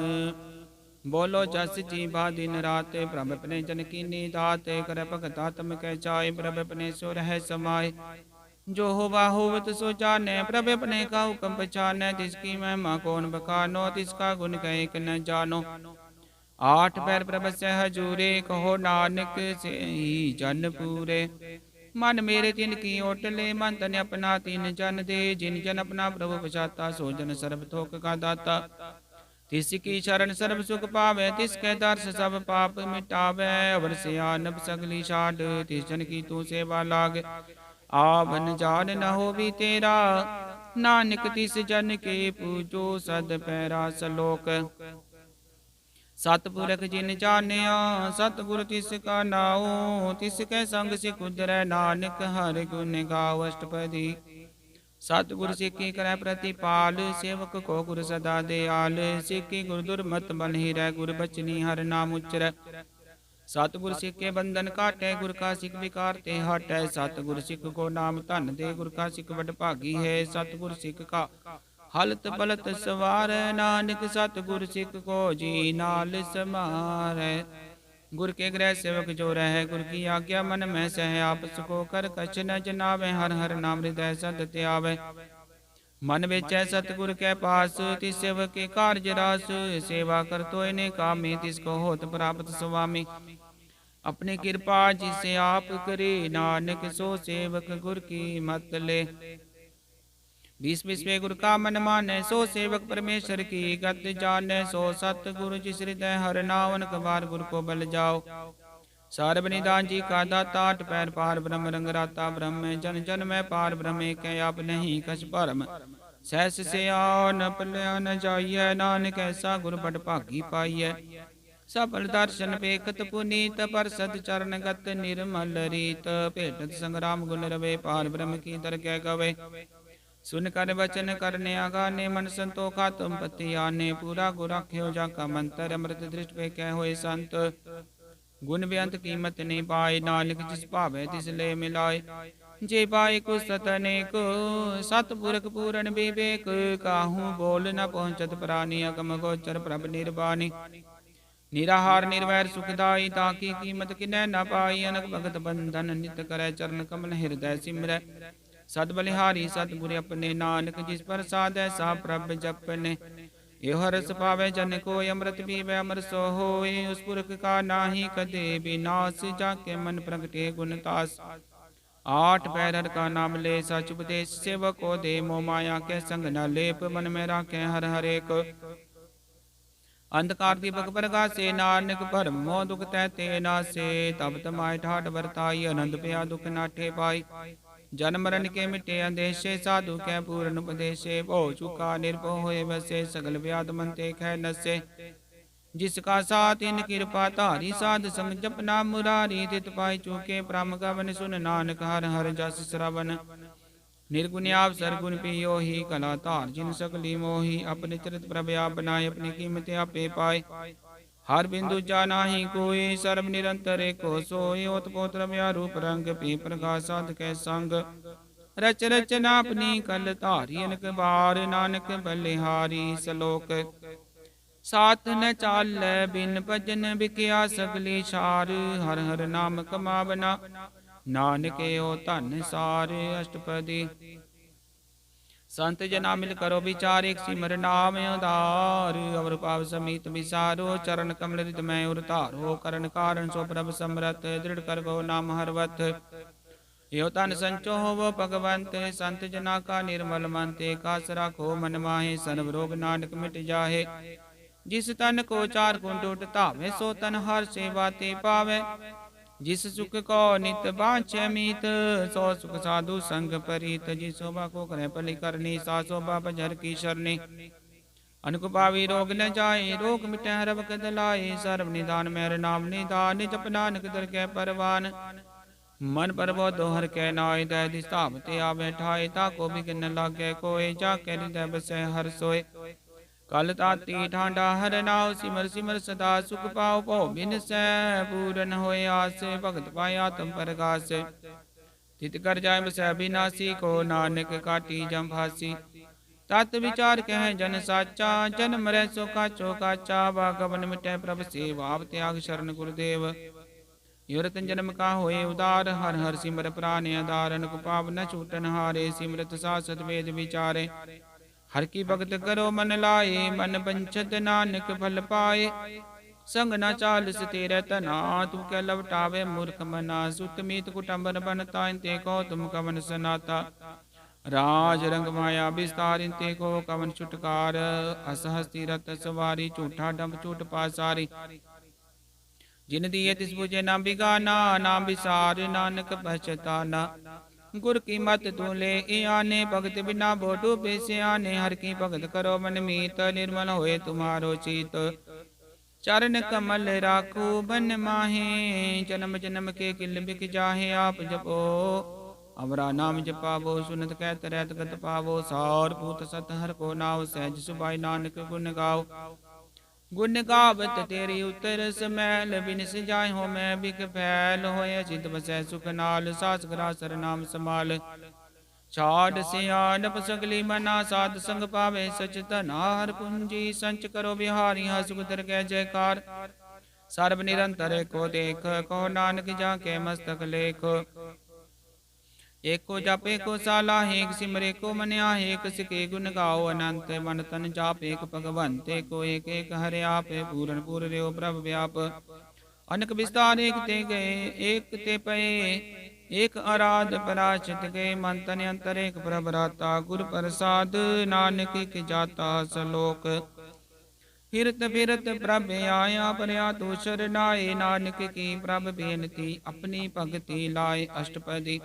बोलो जस जी बा दिन रात, प्रभ अपने जन की दात। कर भगत आत्म कह चाय, प्रभ अपने सुर है समाय। जो होवा होवत सो जाने, प्रभ अपने का हुक्म पछाने। तिसकी महिमा कौन बखानो, तिसका गुण कहे न जानो। आठ पैर प्रभ से हजूरे, कहो नानक से ही जन पूरे। मन मेरे तिन की ओटले, मन तन अपना तीन जन दे। जिन जन अपना प्रभु पछाता, सो जन सर्ब थोक का दाता। तिसकी शरण सर्ब सुख पावे, तिसके दर्श सब पाप मिटावे। अवर से आनब सगली छाड़, तिस जन की तू सेवा लाग। आवन जान न हो भी तेरा, नानक तिस जन के पूजो सद पैरा सलोक। सतपुरख जिन जानिया, सतगुर तिसका नाओ। तिसके संग सिख उधरै, नानक हर गुण गाओ अष्टपदी। सतगुर सिक्खी करै प्रतिपाल, सेवक को गुर सदा दयाल। सिक्खी गुर दुर्मत बन ही रह, गुर बचनी हर नाम उच्चरै। सतगुर सिख के बंधन काटे, गुर का सिख विकार ते हटै। सतगुर सिख को नाम धन दे, गुर का सिख बड़ भागी है। सतगुर सिख का हलत पलत सवार, नानक सतगुर सिख को जी नाल समारै। गुर के गृह सेवक जो रह, गुर की आज्ञा मन में सह। आपस को कर कछ न जनावे, हर हर नाम हृदय सद त्यावे। मन बेचै सतगुर के पास, तिस सेवक के कार्य रास। सेवा कर तो इन्हें कामी, तिसको होत प्राप्त स्वामी। अपनी कृपा जिसे आप करे, नानक सो सेवक गुर की मत ले। बीस विश्वे गुर का मन माने, सो सेवक परमेश्वर की गत जाने। सो सतगुरु जिस हृदय हर नावन, कबार गुर को बल जाओ। सारब निदान जी का दाता, आठ पैर पार ब्रह्म रंग राता। ब्रह्म जन जन में पार, ब्रह्म के आप नहीं कछ परम। सहस से आन पल्या न जाइए, नानक ऐसा गुर बड़ भागी पाइए। सफल दर्शन पेखत पुनीत, परसद चरण गत निर्मल रीत। भेटत संग्राम गुण रवे, पार ब्रह्म की दरगह गवे। सुन कर वचन करने आगाने, मन संतोखा तुम पति आने। पूरा गुर रख्यो जाका मंत्र, अमृत दृष्ट पे कह होए संत। गुण बेअंत कीमत नहीं पाए, नानक जिस भावे तिस ले मिलाए। जे पाए कुछ सत अनेक, सतपुरख पूरन विवेक। काहू बोल न पहुँचत प्राणी, अगम गोचर प्रभ निर्वाणी। निराहार निर्वैर सुखदाई, ताकि कीमत किनै न पाई। अनक भगत बंधन नित करे, चरण कमल हृदय सिमरै। सद बलिहारी सतगुर अपने, नानक जिस पर साध सा प्रभ जपने। यो हरस पावे जन को, अमृत पीवे अमर सो होए। उस पुरख का नाही कदे विनाश, जाके मन प्रगटे गुणतास। आठ पैरर का नाम ले, सच उपदेश सेवक को दे। मोह माया के संग न लेप, मन में राखे हर हर एक। अंधकार दीपक प्रकाशे, नानक भरम मोह दुख तैते नासे। तब तमाय ठाठ बरताई, आनंद पया दुख नाठे पाई। जन्म मरण के मिटे अंदेशे, साधु कै पूर्ण उपदेशे। भो चुका निर्भो होए वसे, सगल व्याध मन ते खै नसे। जिसका साथ इन कृपा धारी, साध संग जपना मुरारी। तित पाई चूके प्रम गवन, सुन नानक हर हर जस श्रवण। निर्गुण आप सरगुण पियो ही, कला तार जिन सकली मोही। अपने चरित प्रभ आप बनाए, अपनी कीमत आपे पाए। हर बिंदु जाना ही कोई, सर्व निरंतर एको सोई। ओतपोत रम्या रूप रंग, पी प्रकाश साध कै संग। रच रचना अपनी कल धारी, अनक बार नानक बलिहारी। सलोक साथ न चाल बिन भजन, बिकिया सगली छार। हर हर नाम कमावना, नानक ओ धन सार। अष्टपदी संत जना मिल करो विचार, एक सिमर नाम उदार। अवर पाव समीत विसारो, चरण कमल रित मैं उरतारो। करण कारण सो प्रभ समरथ, दृढ़ कर गो नाम हरवत। यो तन संचो हो भगवंत, संत जना का निर्मल मंते। कास राखो मन माहे, सर्व रोग नानक मिट जाहे। जिस तन को चार गुण टूट धावे, सो तन हर सेवा ते पावे। जिस सुख को नित बाँचै मीत, सो सुख साधु संग परीत। जिस शोभा को करे पली करनी, सा शोभा बजर की शरणी। अनकुपावी रोग न जाए, रोग मिटै हर वक्त लाए। सर्व निदान मेर नाम निदान, जप नानक दर कै परवान। मन परबो दोहर कै नाय, दै दिस धावते आवे ठाए। ताको बिघन न लागे कोय, जाके हृदय बसै हर सोय। कल ताती ठांडा हर नाव, सिमर सिमर सदा सुख पाओ। भो बिन सै पूरन होए आस, भगत पाए आत्म परगास। तित कर जाय बसै बिनासी, को नानक काटी जम फासी। तत विचार कह जन साचा, जन मरै सो काचो काचा। बागवन मिटै प्रभ सेवा, त्याग शरण गुरुदेव। यो रतन जन्म का होए उदार, हर हर सिमर प्राण आधार। अनक पाप न छूटन हारे, सिमरत सासत वेद विचारे। हर की भगत करो मन लाए, मन बंछत नानक फल पाए। संग न चालस तेरे तना, तू क्या लवटावे मूर्ख मना। सुत मीत कुटुंबन बनता, ते को तुम कवन सनाता। राज रंग माया विस्तार, ते को कवन छुटकार। असहस्ती रत सवारी, झूठा डंब झूठ पासारी। जिन दिए तिस बुझे ना बिगाना, नाम विसार नानक पहचाना। गुर की मत तू ले आने, भगत बिना बोडू बेसियाने। हर की भगत करो मन मीत, निर्मल होए तुम्हारो चीत। चरण कमल राखो बन माहे, जन्म जन्म के किल बिक जाहे। आप जपो अमरा नाम जपावो, सुनत कहत रहत गत पावो। सार पूत सत हर को नाव, सहज सुभाई नानक गुण गाओ। गुण गावत तेरी उतर समैल, बिनिस जाय हो मैं बिक फैल। होय चित बसै सुख नाल, सास ग्रासर नाम समाल। छाड़ सियानप सगली मना, साध संग पावे सच धना। हर पूंजी संच करो बिहारी, सुख दर कै जयकार। सर्व निरंतर को देख, को नानक जाके मस्तक लेख। एको जप एको साला, एक सिमरे को मनिया। एक सिके गुण गाओ अनंत, मन तन जाप एक भगवंत। को एक एक हरे आप, पूरन पूर र्यो प्रभ व्याप। अनक विस्तार एक ते गए, एक ते पए। एक आराध पराचित गए, मन तन अंतर एक प्रभ राता। गुर प्रसाद नानक की जाता सलोक। फिरत फिरत प्रभ आया, परया तू शरणाए। नानक की प्रभ बेनती, अपनी भगति लाए। अष्टपदी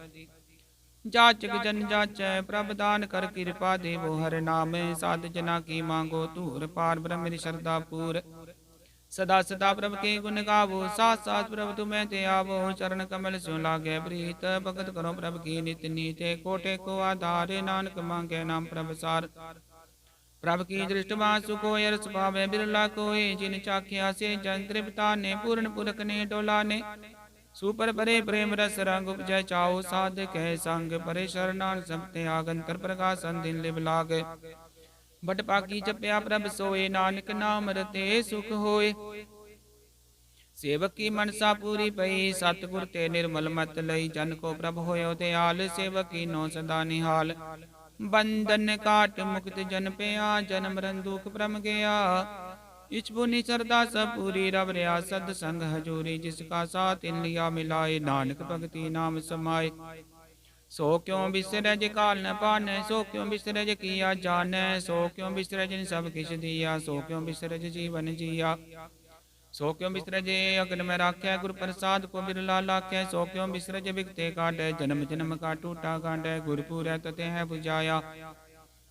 जाचक जन जाचै, प्रभ दान कर कृपा देवो। हर नाम साध जना की मांगो धूर। पार ब्रह्म मेरी श्रद्धा पूर, सदा सदा प्रभ के गुण गावो। साथ साथ प्रभ तुम्हें ते आवो, चरण कमल स्यो लागे प्रीत। भगत करो प्रभ की नित नीत, कोटे को आधार। नानक मांगे नाम प्रभ सार। प्रभ की दृष्टवा सुख होय, रस पावे बिरला कोय। जिन चाख्या से जन तृप्ता ने, पूर्ण पुरख ने डोला ने। सुपर परे प्रेम रस रंग उपजय चाओ, साध कह संग। परे शरणान सब त्यागंतर, प्रकाशन दिन लिव लाग। बट पाकी जपया प्रभ सोए, नानक नाम रते सुख होए। सेवक की मनसा पूरी पई, सतगुर ते निर्मल मत लई। जन को प्रभ होयो दयाल, सेवक की नो सदा निहाल। बंधन काट मुक्त जन पेया, जन्म मरण दुख भ्रम गया। इच पुनि सरदा सब पूरी, रब रया सद संग हजूरी। जिसका साथ इन लिया मिलाए, नानक भगति नाम समाए। सो क्यों बिसरज काल न पाने, सो क्यों बिसरज किया जाने। सो क्यों बिसरज सब किछ दिया, सो क्यों बिसरज जीवन जिया। सो क्यों बिसरज अग्न में राख्या, गुर प्रसाद को बिरला लाख्या। सो क्यों बिसरज बिकते काटे, जन्म जन्म का टूटा गांडे। गुरपुर तते है बुझाया,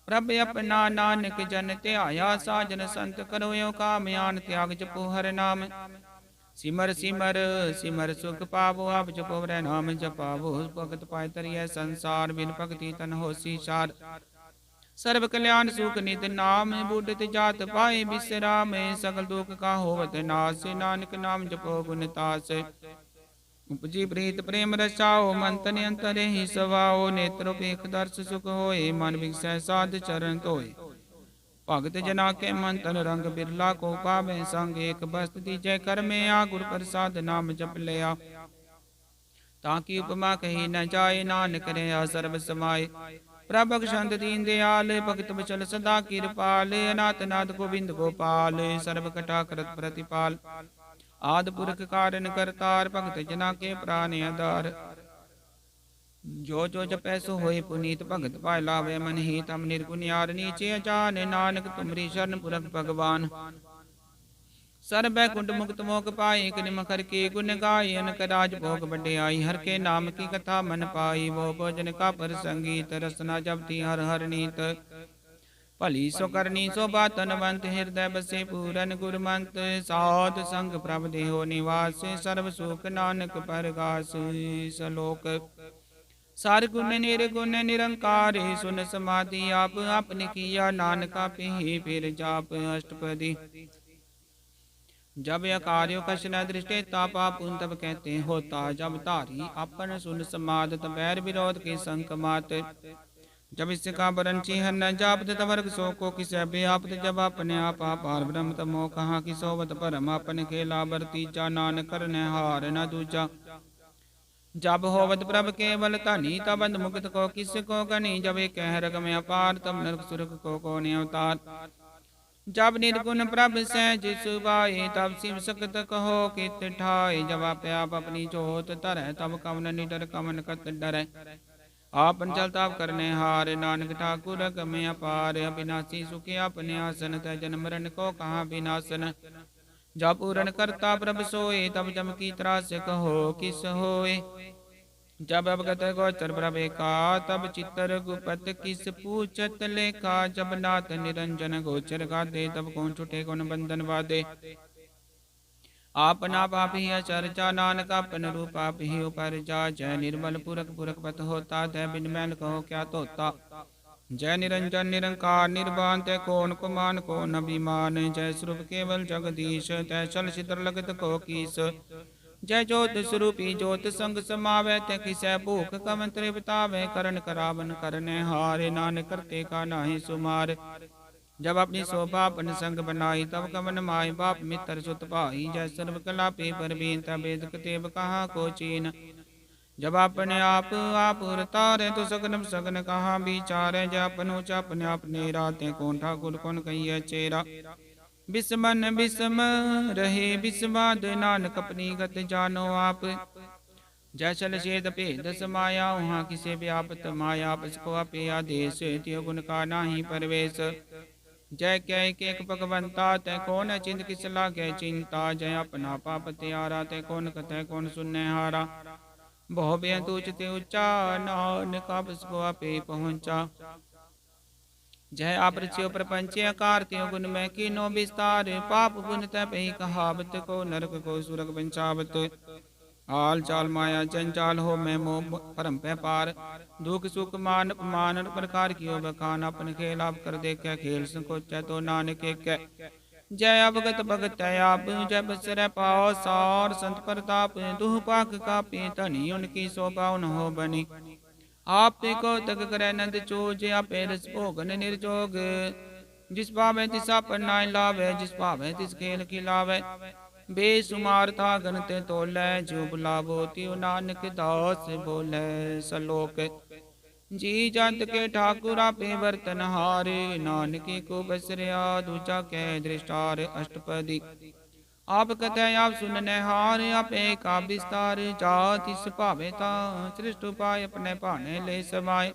प्रभ अपना नानक जन त्याया। साजन संत करो यो काम, आन त्याग जपो हर नाम। सिमर सिमर सिमर सुख पावो आप जपो रे नाम जपावो भगत पाए तरिय संसार बिन भगति तन होसी सार सर्व कल्याण सुख नित नाम बूढ़त जात पाए विश्राम सकल दुख का होवत नाश नानक नाम जपो गुण तास उपजी प्रीत प्रेम रचाओ मन तन अंतरे ही सवाओ नेत्र पेख दर्श सुख होए मन विषय साध चरण तोय भगत जना के मन तन रंग बिरला को पावे संग एक बस्त दीजय कर में आ गुर प्रसाद नाम जप लिया ताकि उपमा कही न जाए नानक रहा सर्व समाय प्रभु शांत दीन दयाल भगत बचल सदा कृपाल अनाथ नाथ गोविंद गोपाल सर्व कटा करत प्रतिपाल आद पुरख कारण करतार भगत जना के प्राण आधार जो जो जपै सो होए पुनीत भगत पाय लावे मन ही तम निर्गुण यार नीचे अजान नानक तुमरी शरण पुरख भगवान सर्व कुंड मुक्त मोक पाई कृम कर के गुण गाय अनक राज भोग बड़े आई हर के नाम की कथा मन पाई वो भोजन का पर संगीत रसना जब थी हर हर नीत भली सो करनी सो बातनवंत हृदय बसे पूरन गुरमंत साध संग प्रभ देहो निवास सर्व सुख नानक परगास सलोक सार गुण निर्गुण निरंकार सुन समाधि आप आपने किया नानका पे फिर जाप अष्टपदी जब अकार्यो कश न दृष्टि तापा पुन तब कहते होता जब तारी अपन सुन समाधत बैर विरोध के संक मात जब इसका बरन चिन्ह न जापत तवर्ग सो को किस व्याप्त जब अपने आप पार ब्रह्म तमो कहाँ की सोवत परम अपन खेला बरतीजा नान करने हार न दूजा जब होवत प्रभ केवल धनी तब मुक्त को किस को गनी जब एक कह रग में अपार तब नरक सुरख को ने अवतार जब निर्गुण प्रभ सहज सुबाए तब शिव सकत कहो कित ठाए जब आप अपनी जोत तरह तब कवन निडर कवन कत डरे आपन चलताप करने हार नानक ठाकुर गमे अपार अविनाशी सुखे अपने आसन तजन मरण को कहाँ विनाशन जब पूर्ण करता प्रभ सोए तब जम की त्रास कहो किस होए जब अवगत गोचर प्रभे का तब चित्तर गुपत किस पूछत लेखा जब नाथ निरंजन गोचर गाते तब कौन छुटे कौन बंधन वादे आपना पाप ही चर्चा नानक अपन रूप आप ही उपर जा जय निर्मल पुरख पुरख पत होता तय बिन मैल कहो क्या तोता जय निरंजन निरंकार निर्वाण तय कौन कुमान को अभिमान जय स्वरूप केवल जगदीश तय चल चित्र लगत को कीस जय ज्योत स्वरूपी ज्योत संग समावे तय किसै भूख कवन त्रिपतावे करण करावन करने हारे नानक करते का नाही सुमार जब अपनी शोभा अपन संग बनाई तब कवन माय बाप मित्र सुत भाई जय सर्व कला पे परवीन तब वेद कतेब कहाँ को चीन जब अपने आप उतारे तो सगन सगन कहाँ विचारे जय अपन ऊंचा अपने अपने राते कौन ठाकुर कौन कहिए चेरा बिस्मन बिस्म रहे बिस्माद नानक अपनी गत जानो आप जय चल छेद भेद समाया वहाँ किसे व्यापत माया पसको अपे आदेश त्यो गुण का नाही परवेश जय कह के भगवंता तय कौन चिंत किस लागे चिंता जय अपना पाप त्यारा तय कौन कथय कौन सुनने हारा बहु बेतुचते उच्चा नानक आपसको आपे पहुँचा जय आप रचियो प्रपंच आकार त्यो गुण में कीनो विस्तार पाप पुण्य तय पे कहावत को नरक को सुरग बंचावत आल चाल माया जंजाल हो मैं मोह परम व्यापार दुख सुख मान अपमान प्रकार कियो बखान अपन खेल आप कर दे क्या खेल संकोच तो नानक के जय अवगत भगत आप जय बसर पाओ सार संत प्रताप दुह पाक का पे धनी उनकी शोभा उन हो बनी आप को तक करे नंद चोज आपे रस भोगन निर्जोग जिस पावे तिस अपन नाय लावे जिस पावे तिस खेल खिलावे बेसुमार था गनते तोले जो बुलावो त्यो नानक दास बोले सलोक जी जंत के ठाकुर आपे वर्तन हारे नानक को बसरिया दूजा के दृष्टार अष्टपदी आप कथय आप सुनने हार आपे का विस्तार जात इस भावे ता सृष्ट उपाय अपने भाने ले समाये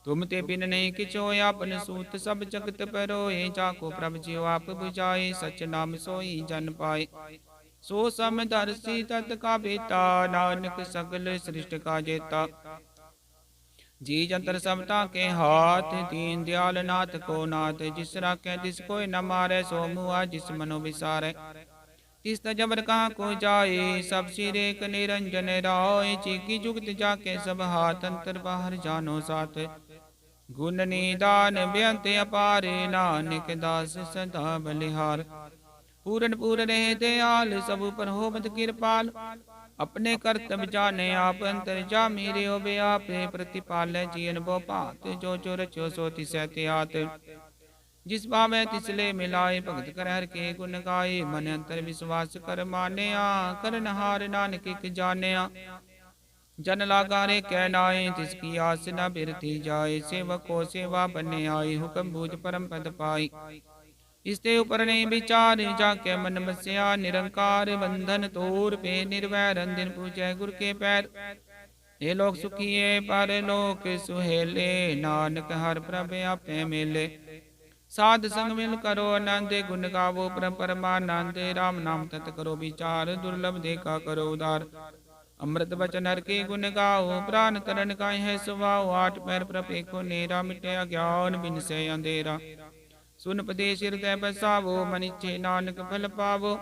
तुम ते बिन नहीं किचो आपन सूत सब जगत परोए जाको प्रभ जियो आप बुझाए सच नाम सोई जन पाए सो समदर्शी तत् का बेता नानक सगल सृष्टि का जेता जी जंतर सबता के हाथ दीन दयाल नाथ को नाथ जिस राखे जिस कोई न मारे सो मुआ जिस मनो विसारे तिस्त जबर कहाँ को जाए, सब सिरे क निरंजन राय। चीकी जुगत जाके सब हाथ, अंतर बाहर जानो साथ। गुण निदान बेअंत अपार, नानक दास सदा बलिहार। पूरन पूर रहे दयाल, सब पर होवत कृपाल। अपने कर्तव्य जाने आप, अंतर जामी रे व्यापे। प्रतिपाल जीवन बो पात, जो जो रचो सो तिसै त्यात। जिस पावे तिसले मिलाए, भगत कर हर के गुण गाए। मन अंतर विश्वास कर मानया, करनहार नानक एक जानया। जन लागा रे कह नाए, तिसकी आस न बिरती जाए। सेवक को सेवा बने आए, हुक्म बूझ परम पद पाई। इसते ऊपर ने विचार, जाके मन बस्या निरंकार। बंधन तोर पे निर्वैर, दिन पूजै गुर के पैर। ये लोग सुखिए पर लोक सुहेले, नानक हर प्रभ आपे मेले। साध संग मिल करो आनंद, गुण गावो परम परमानंद। राम नाम तत करो विचार, दुर्लभ देखा करो उदार। अमृत बचन हर के गुण गाओ, प्राण तरण का है सुभाओ। आठ पैर प्रभ एको नेरा, मिटे अज्ञान बिन से अंधेरा। सुन पदेश हृदय बसावो, मन इच्छे नानक फल पावो।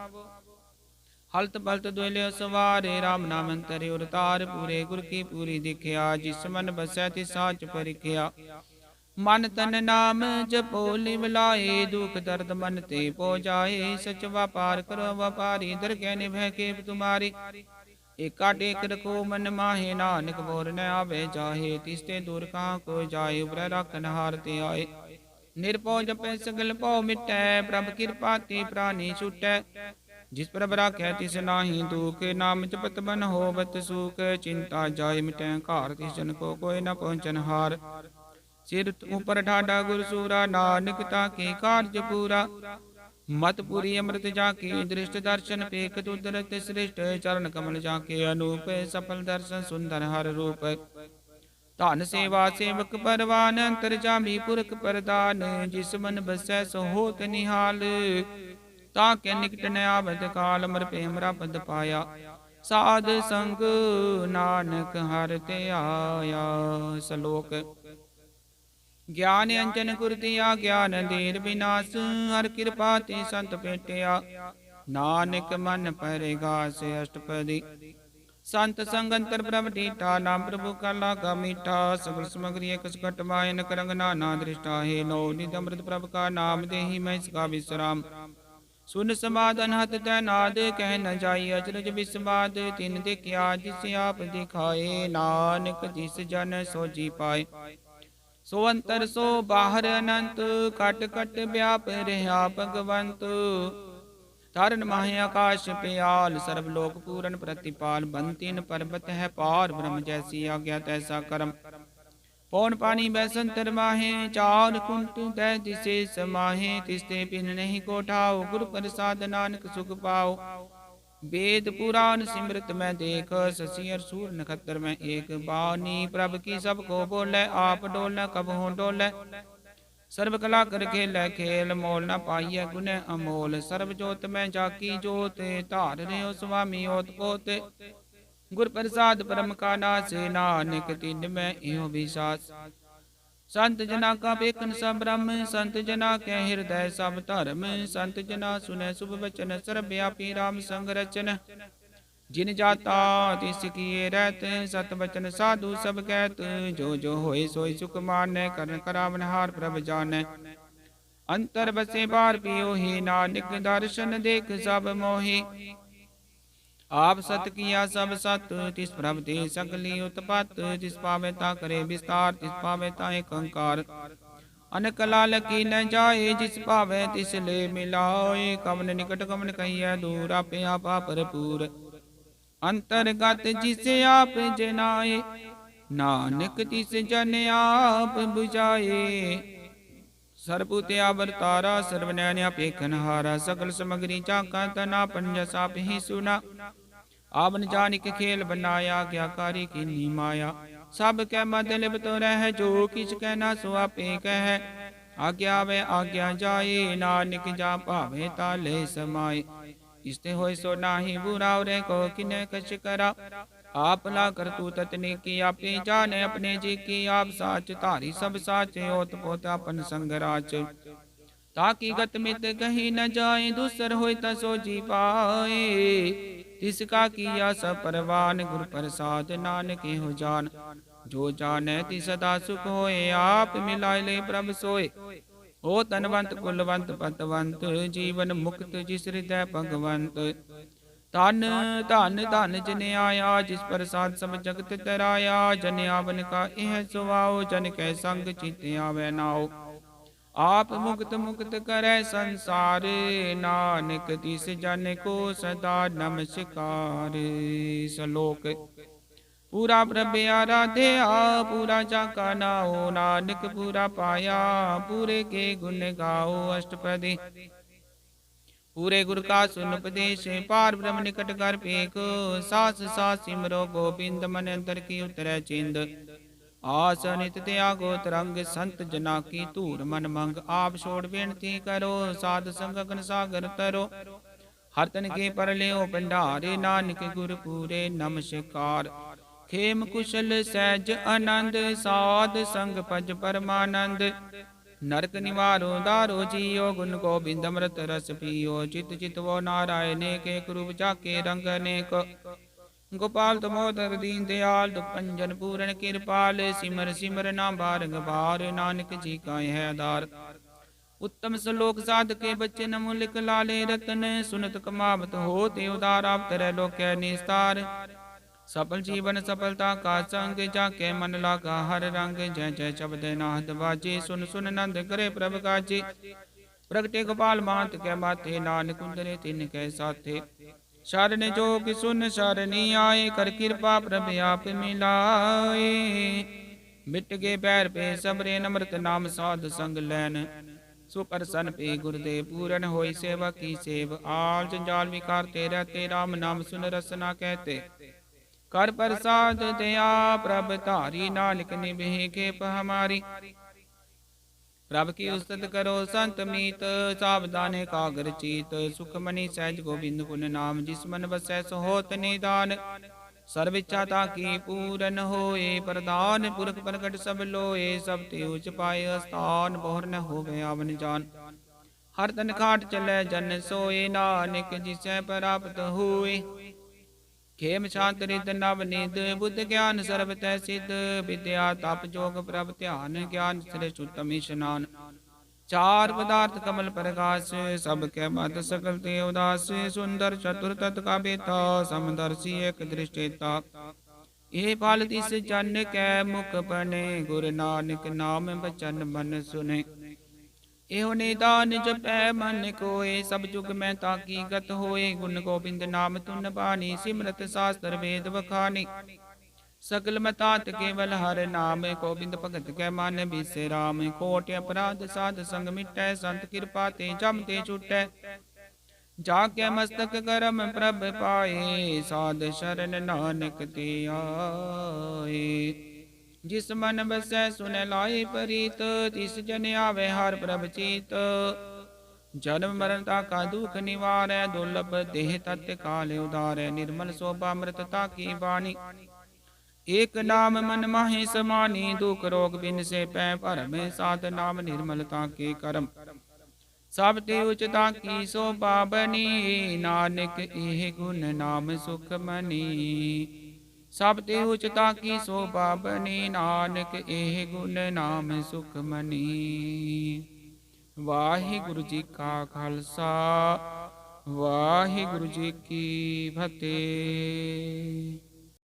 हलत पलत दुलियो सवारे, राम नाम अंतरे उरतार। पूरे गुर की पूरी दिखिया, जिस मन बसै तिस साच परिख्या। मन तन नाम जपो लिव लाए, दुख दर्द मन ते पो जाए। सच व्यापार करो व्यापारी, दर के निभय के तुम्हारी। एका टेक रखो मन माहे, नानक बोर न आवे जाहे। तिसते दूर कहाँ को जाए, उबर रखन हारते आए। निरपो जपै सगल पौ मिटै, प्रभ कृपा ते प्राणी छुटै। जिस प्रभ राखै तिस नाहि दुख, नाम जपत बन होवत सुख। चिंता जाय मिटै कार, तिस जन को कोई न पहुँचन हार। सिर ऊपर ठाडा गुर सूरा, नानक ताके कार्य पूरा। मत पुरी अमृत जाके, दृष्ट दर्शन पेख तुदरत श्रेष्ठ। चरण कमल जाके अनूप, सफल दर्शन सुंदर हर रूप। धन सेवा सेवक परवान, अंतर जामी पुरख प्रदान। जिस मन बसै सो होत निहाल, ताके निकट न आवत काल। अमर प्रेम पद पाया, साध संग नानक हर ते आया। श्लोक। ज्ञान अंजन गुर दिया, ज्ञान दीर विनाश। हर कृपा ते संत पेटिया, नानक मन परिगास। अष्टपदी। संत संग अंतर प्रभ डीठा, नाम प्रभु का लागा मीठा। सगल समग्री एक सकट मायन, करंग नाना दृष्टा है। नो निध अमृत प्रभ का नाम, देहि मैं इसका विश्राम। सुन समाधन हत तैनाद, कह न जाई अचरज विस्वाद। तिन देखिया जिसे आप दिखाए, नानक जिस जन सो जी पाए। सो अंतर सो बाहर अनंत, कट कट व्याप रहा भगवंत। तारन माहे आकाश प्याल, सर्वलोक पूरन प्रतिपाल। बंतीन पर्वत है पार, ब्रह्म जैसी आज्ञा तैसा करम। पौन पानी बैसंतर माहे, चार कुंट तै दिसे समाहे। तिसते पिन नहीं कोठाओ, गुरु प्रसाद नानक सुख पाओ। वेद पुराण सिमृत में देख, शशि अर सूर नक्षत्र में एक। बानी प्रभ की सबको बोले, आप डोल कब हो डोले। सर्व कला कर खेल खेल, मोल न पाइय गुण अमोल। सर्व जोत में जाकी जोत, धार रहे स्वामी ओत पोत। गुर प्रसाद परम का नास, नानक तिन में इहो विश्वास। संत जना का बेकन सब ब्रह्म, संत जना के हृदय सब धर्म। संत जना सुने शुभ वचन, सर्व व्यापी राम संग रचन। जिन जाता तिस किए रहत, सत वचन साधु सब कहत। जो जो होए सोई सुख मानै, करन करावनहार प्रभ जानै। अंतर बसे बार पियो ही, नानक दर्शन देख सब मोहि। आप सत किया सब सत, तिस प्रभ ते सकली उत्पत। तिस पावे ता करे विस्तार, तिस पावे ता एक अंकार। अनक लाल की न जाए, जिस पावे तिस ले मिलाए। कवन निकट कवन कहिए दूर, आपे आपा भरपूर। अंतर्गत जिसे आप जनाए, नानक तिस जन आप बुझाए। सर्वभूते अवतारा, सर्वनयन पेखनहारा। सकल समग्री चाका तना, पंजस आप ही सुना। आवन जानिक खेल बनाया, आज्ञाकारी की नी माया। सब कै मतलब तो रह, जो किछ कहना सो आपे कह। आज्ञा वे आज्ञा जाए, नानक जा पावे ताले समाए। इसते होय सो नाही बुरा, रे को किने कछ करा। आप ला कर तू ततने की, आपे जाने अपने जी की। आप साच धारी सब साचे, ओत पोत अपन संग राच। ताकि गत मित कहीं न जाए, दूसर होय ता सो जी पाए। तिसका किया सब परवान, गुर प्रसाद नानक हो जान। जो जाने ति सदा सुख होए, आप मिलाए ले प्रभ सोए। ओ तनवंत कुलवंत पतवंत, जीवन मुक्त जिस हृदय भगवंत। धन धन धन जन आया, जिस प्रसाद सब जगत तराया। जन आवन का यह सुवाओ, जन कै संग चित आवे नाओ। आप मुक्त मुक्त करे संसार, नानक तिस जन को सदा नमस्कार। सलोक पूरा प्रभ आराध्या, पूरा जाका नाओ। नानक पूरा पाया, पूरे के गुण गाओ। अष्टपदी पूरे गुर का सुन उपदेश, पार ब्रह्म निकट कर पेख। सास सास सिमरो गोबिंद, मन अंतर की उतरै चिंद। आस नित त्यागो तरंग, संत जना की धूर मन मंग। आप छोड़ बेनती करो, साध संग अगन सागर तरो। हर तन के पर लियो भंडारे, नानक गुर पूरे नमस्कार। खेम कुशल सहज आनंद, साध संग भज परमानंद। नरक निवारो दारो जियो, गुण गोबिंद अमृत रस पियो। चित चित वो नारायण के, कुरूप जाके रंग अनेक। गोपाल तमोदर दीन दयाल, दुख भंजन पूरन कृपाल। सिमर सिमर नाम बारंग बार, नानक जी का है आधार। उत्तम श्लोक साध के बच्चे नमुलिक लाले रतन। सुनत कमावत होते उदार, आप तरह लोक निस्तार। सफल जीवन सफलता का संग, जाके मन लागा हर रंग। जय जय शब्द नाद बाजे, सुन सुन नंद करे प्रभ गाजे। प्रगटे गोपाल मात के माथे, नानक कुंदरे तिन के साथे। शरण जो कि सुन शरणी आए, कर कृपा प्रभ आप मिलाए। मिट गए बैर पे सबरे, नमृत नाम साध संग लैन। सुप्रसन्न पे गुरुदेव, पूरन होई सेवा की सेव। आल जंजाल विकारते रहते, राम नाम सुन रसना कहते। कर प्रसाद दया प्रभ धारी, नानक निभे खेप हमारी। प्रभ की उस्तत करो संत मीत, सावधाने कागर चीत। सुख मणि सहज गोविंद गुण नाम, जिस मन बसै सो होत निदान। सर्व इच्छा ताकी पूरन होए, प्रधान पुरख प्रकट सब लोए। सब ते उच पाए स्थान, बोहर न होवे आवन जान। हर तन खाट चले जन सोए, नानक जिसै प्राप्त हुए। खेम शांत रिद नव निध, बुद्ध ज्ञान सर्व तै सिद्ध। विद्या तप जोग प्रभ ध्यान, ज्ञान श्रेष्ठ उत्तम स्नान। चार पदार्थ कमल प्रकाश, सब के मत सकल ते उदास। सुंदर चतुर तत् का बेता, समदर्शी एक दृष्टेता। ये फल तिस जन कै मुख बने, गुरु नानक नाम बचन मन सुने। एहो निदान जपै मन कोय, सब जुग में ताकी गत होए। गुण गोबिंद नाम तुन बानी, सिमरत शास्त्र वेद बखानी। सकल मतात केवल हर नाम, गोबिंद भगत कै मन बिसराम। कोटि अपराध साध संग मिटै, संत कृपा ते जम ते छुटै। जाके मस्तक करम प्रभ पाए, साध शरण नानक ते आए। जिस मन बसै सुन लाए परीत, तिस जन आवे हर प्रभ चीत। जन्म मरणता का दुख निवारै, दुर्लभ देह तत्व काल उदारै। निर्मल शोभा अमृतता की वाणी, एक नाम मन माहि समानी। दुख रोग बिन से पै भरम, साध नाम निर्मलता के करम। सब ते उचता की शोभा बनी, नानक एह गुण नाम सुख मनी। सब ते उचता की शोभा बनी, नानक एह गुण नाम सुख मनी। वाहिगुरु जी का खालसा, वाहिगुरु जी की फतेह।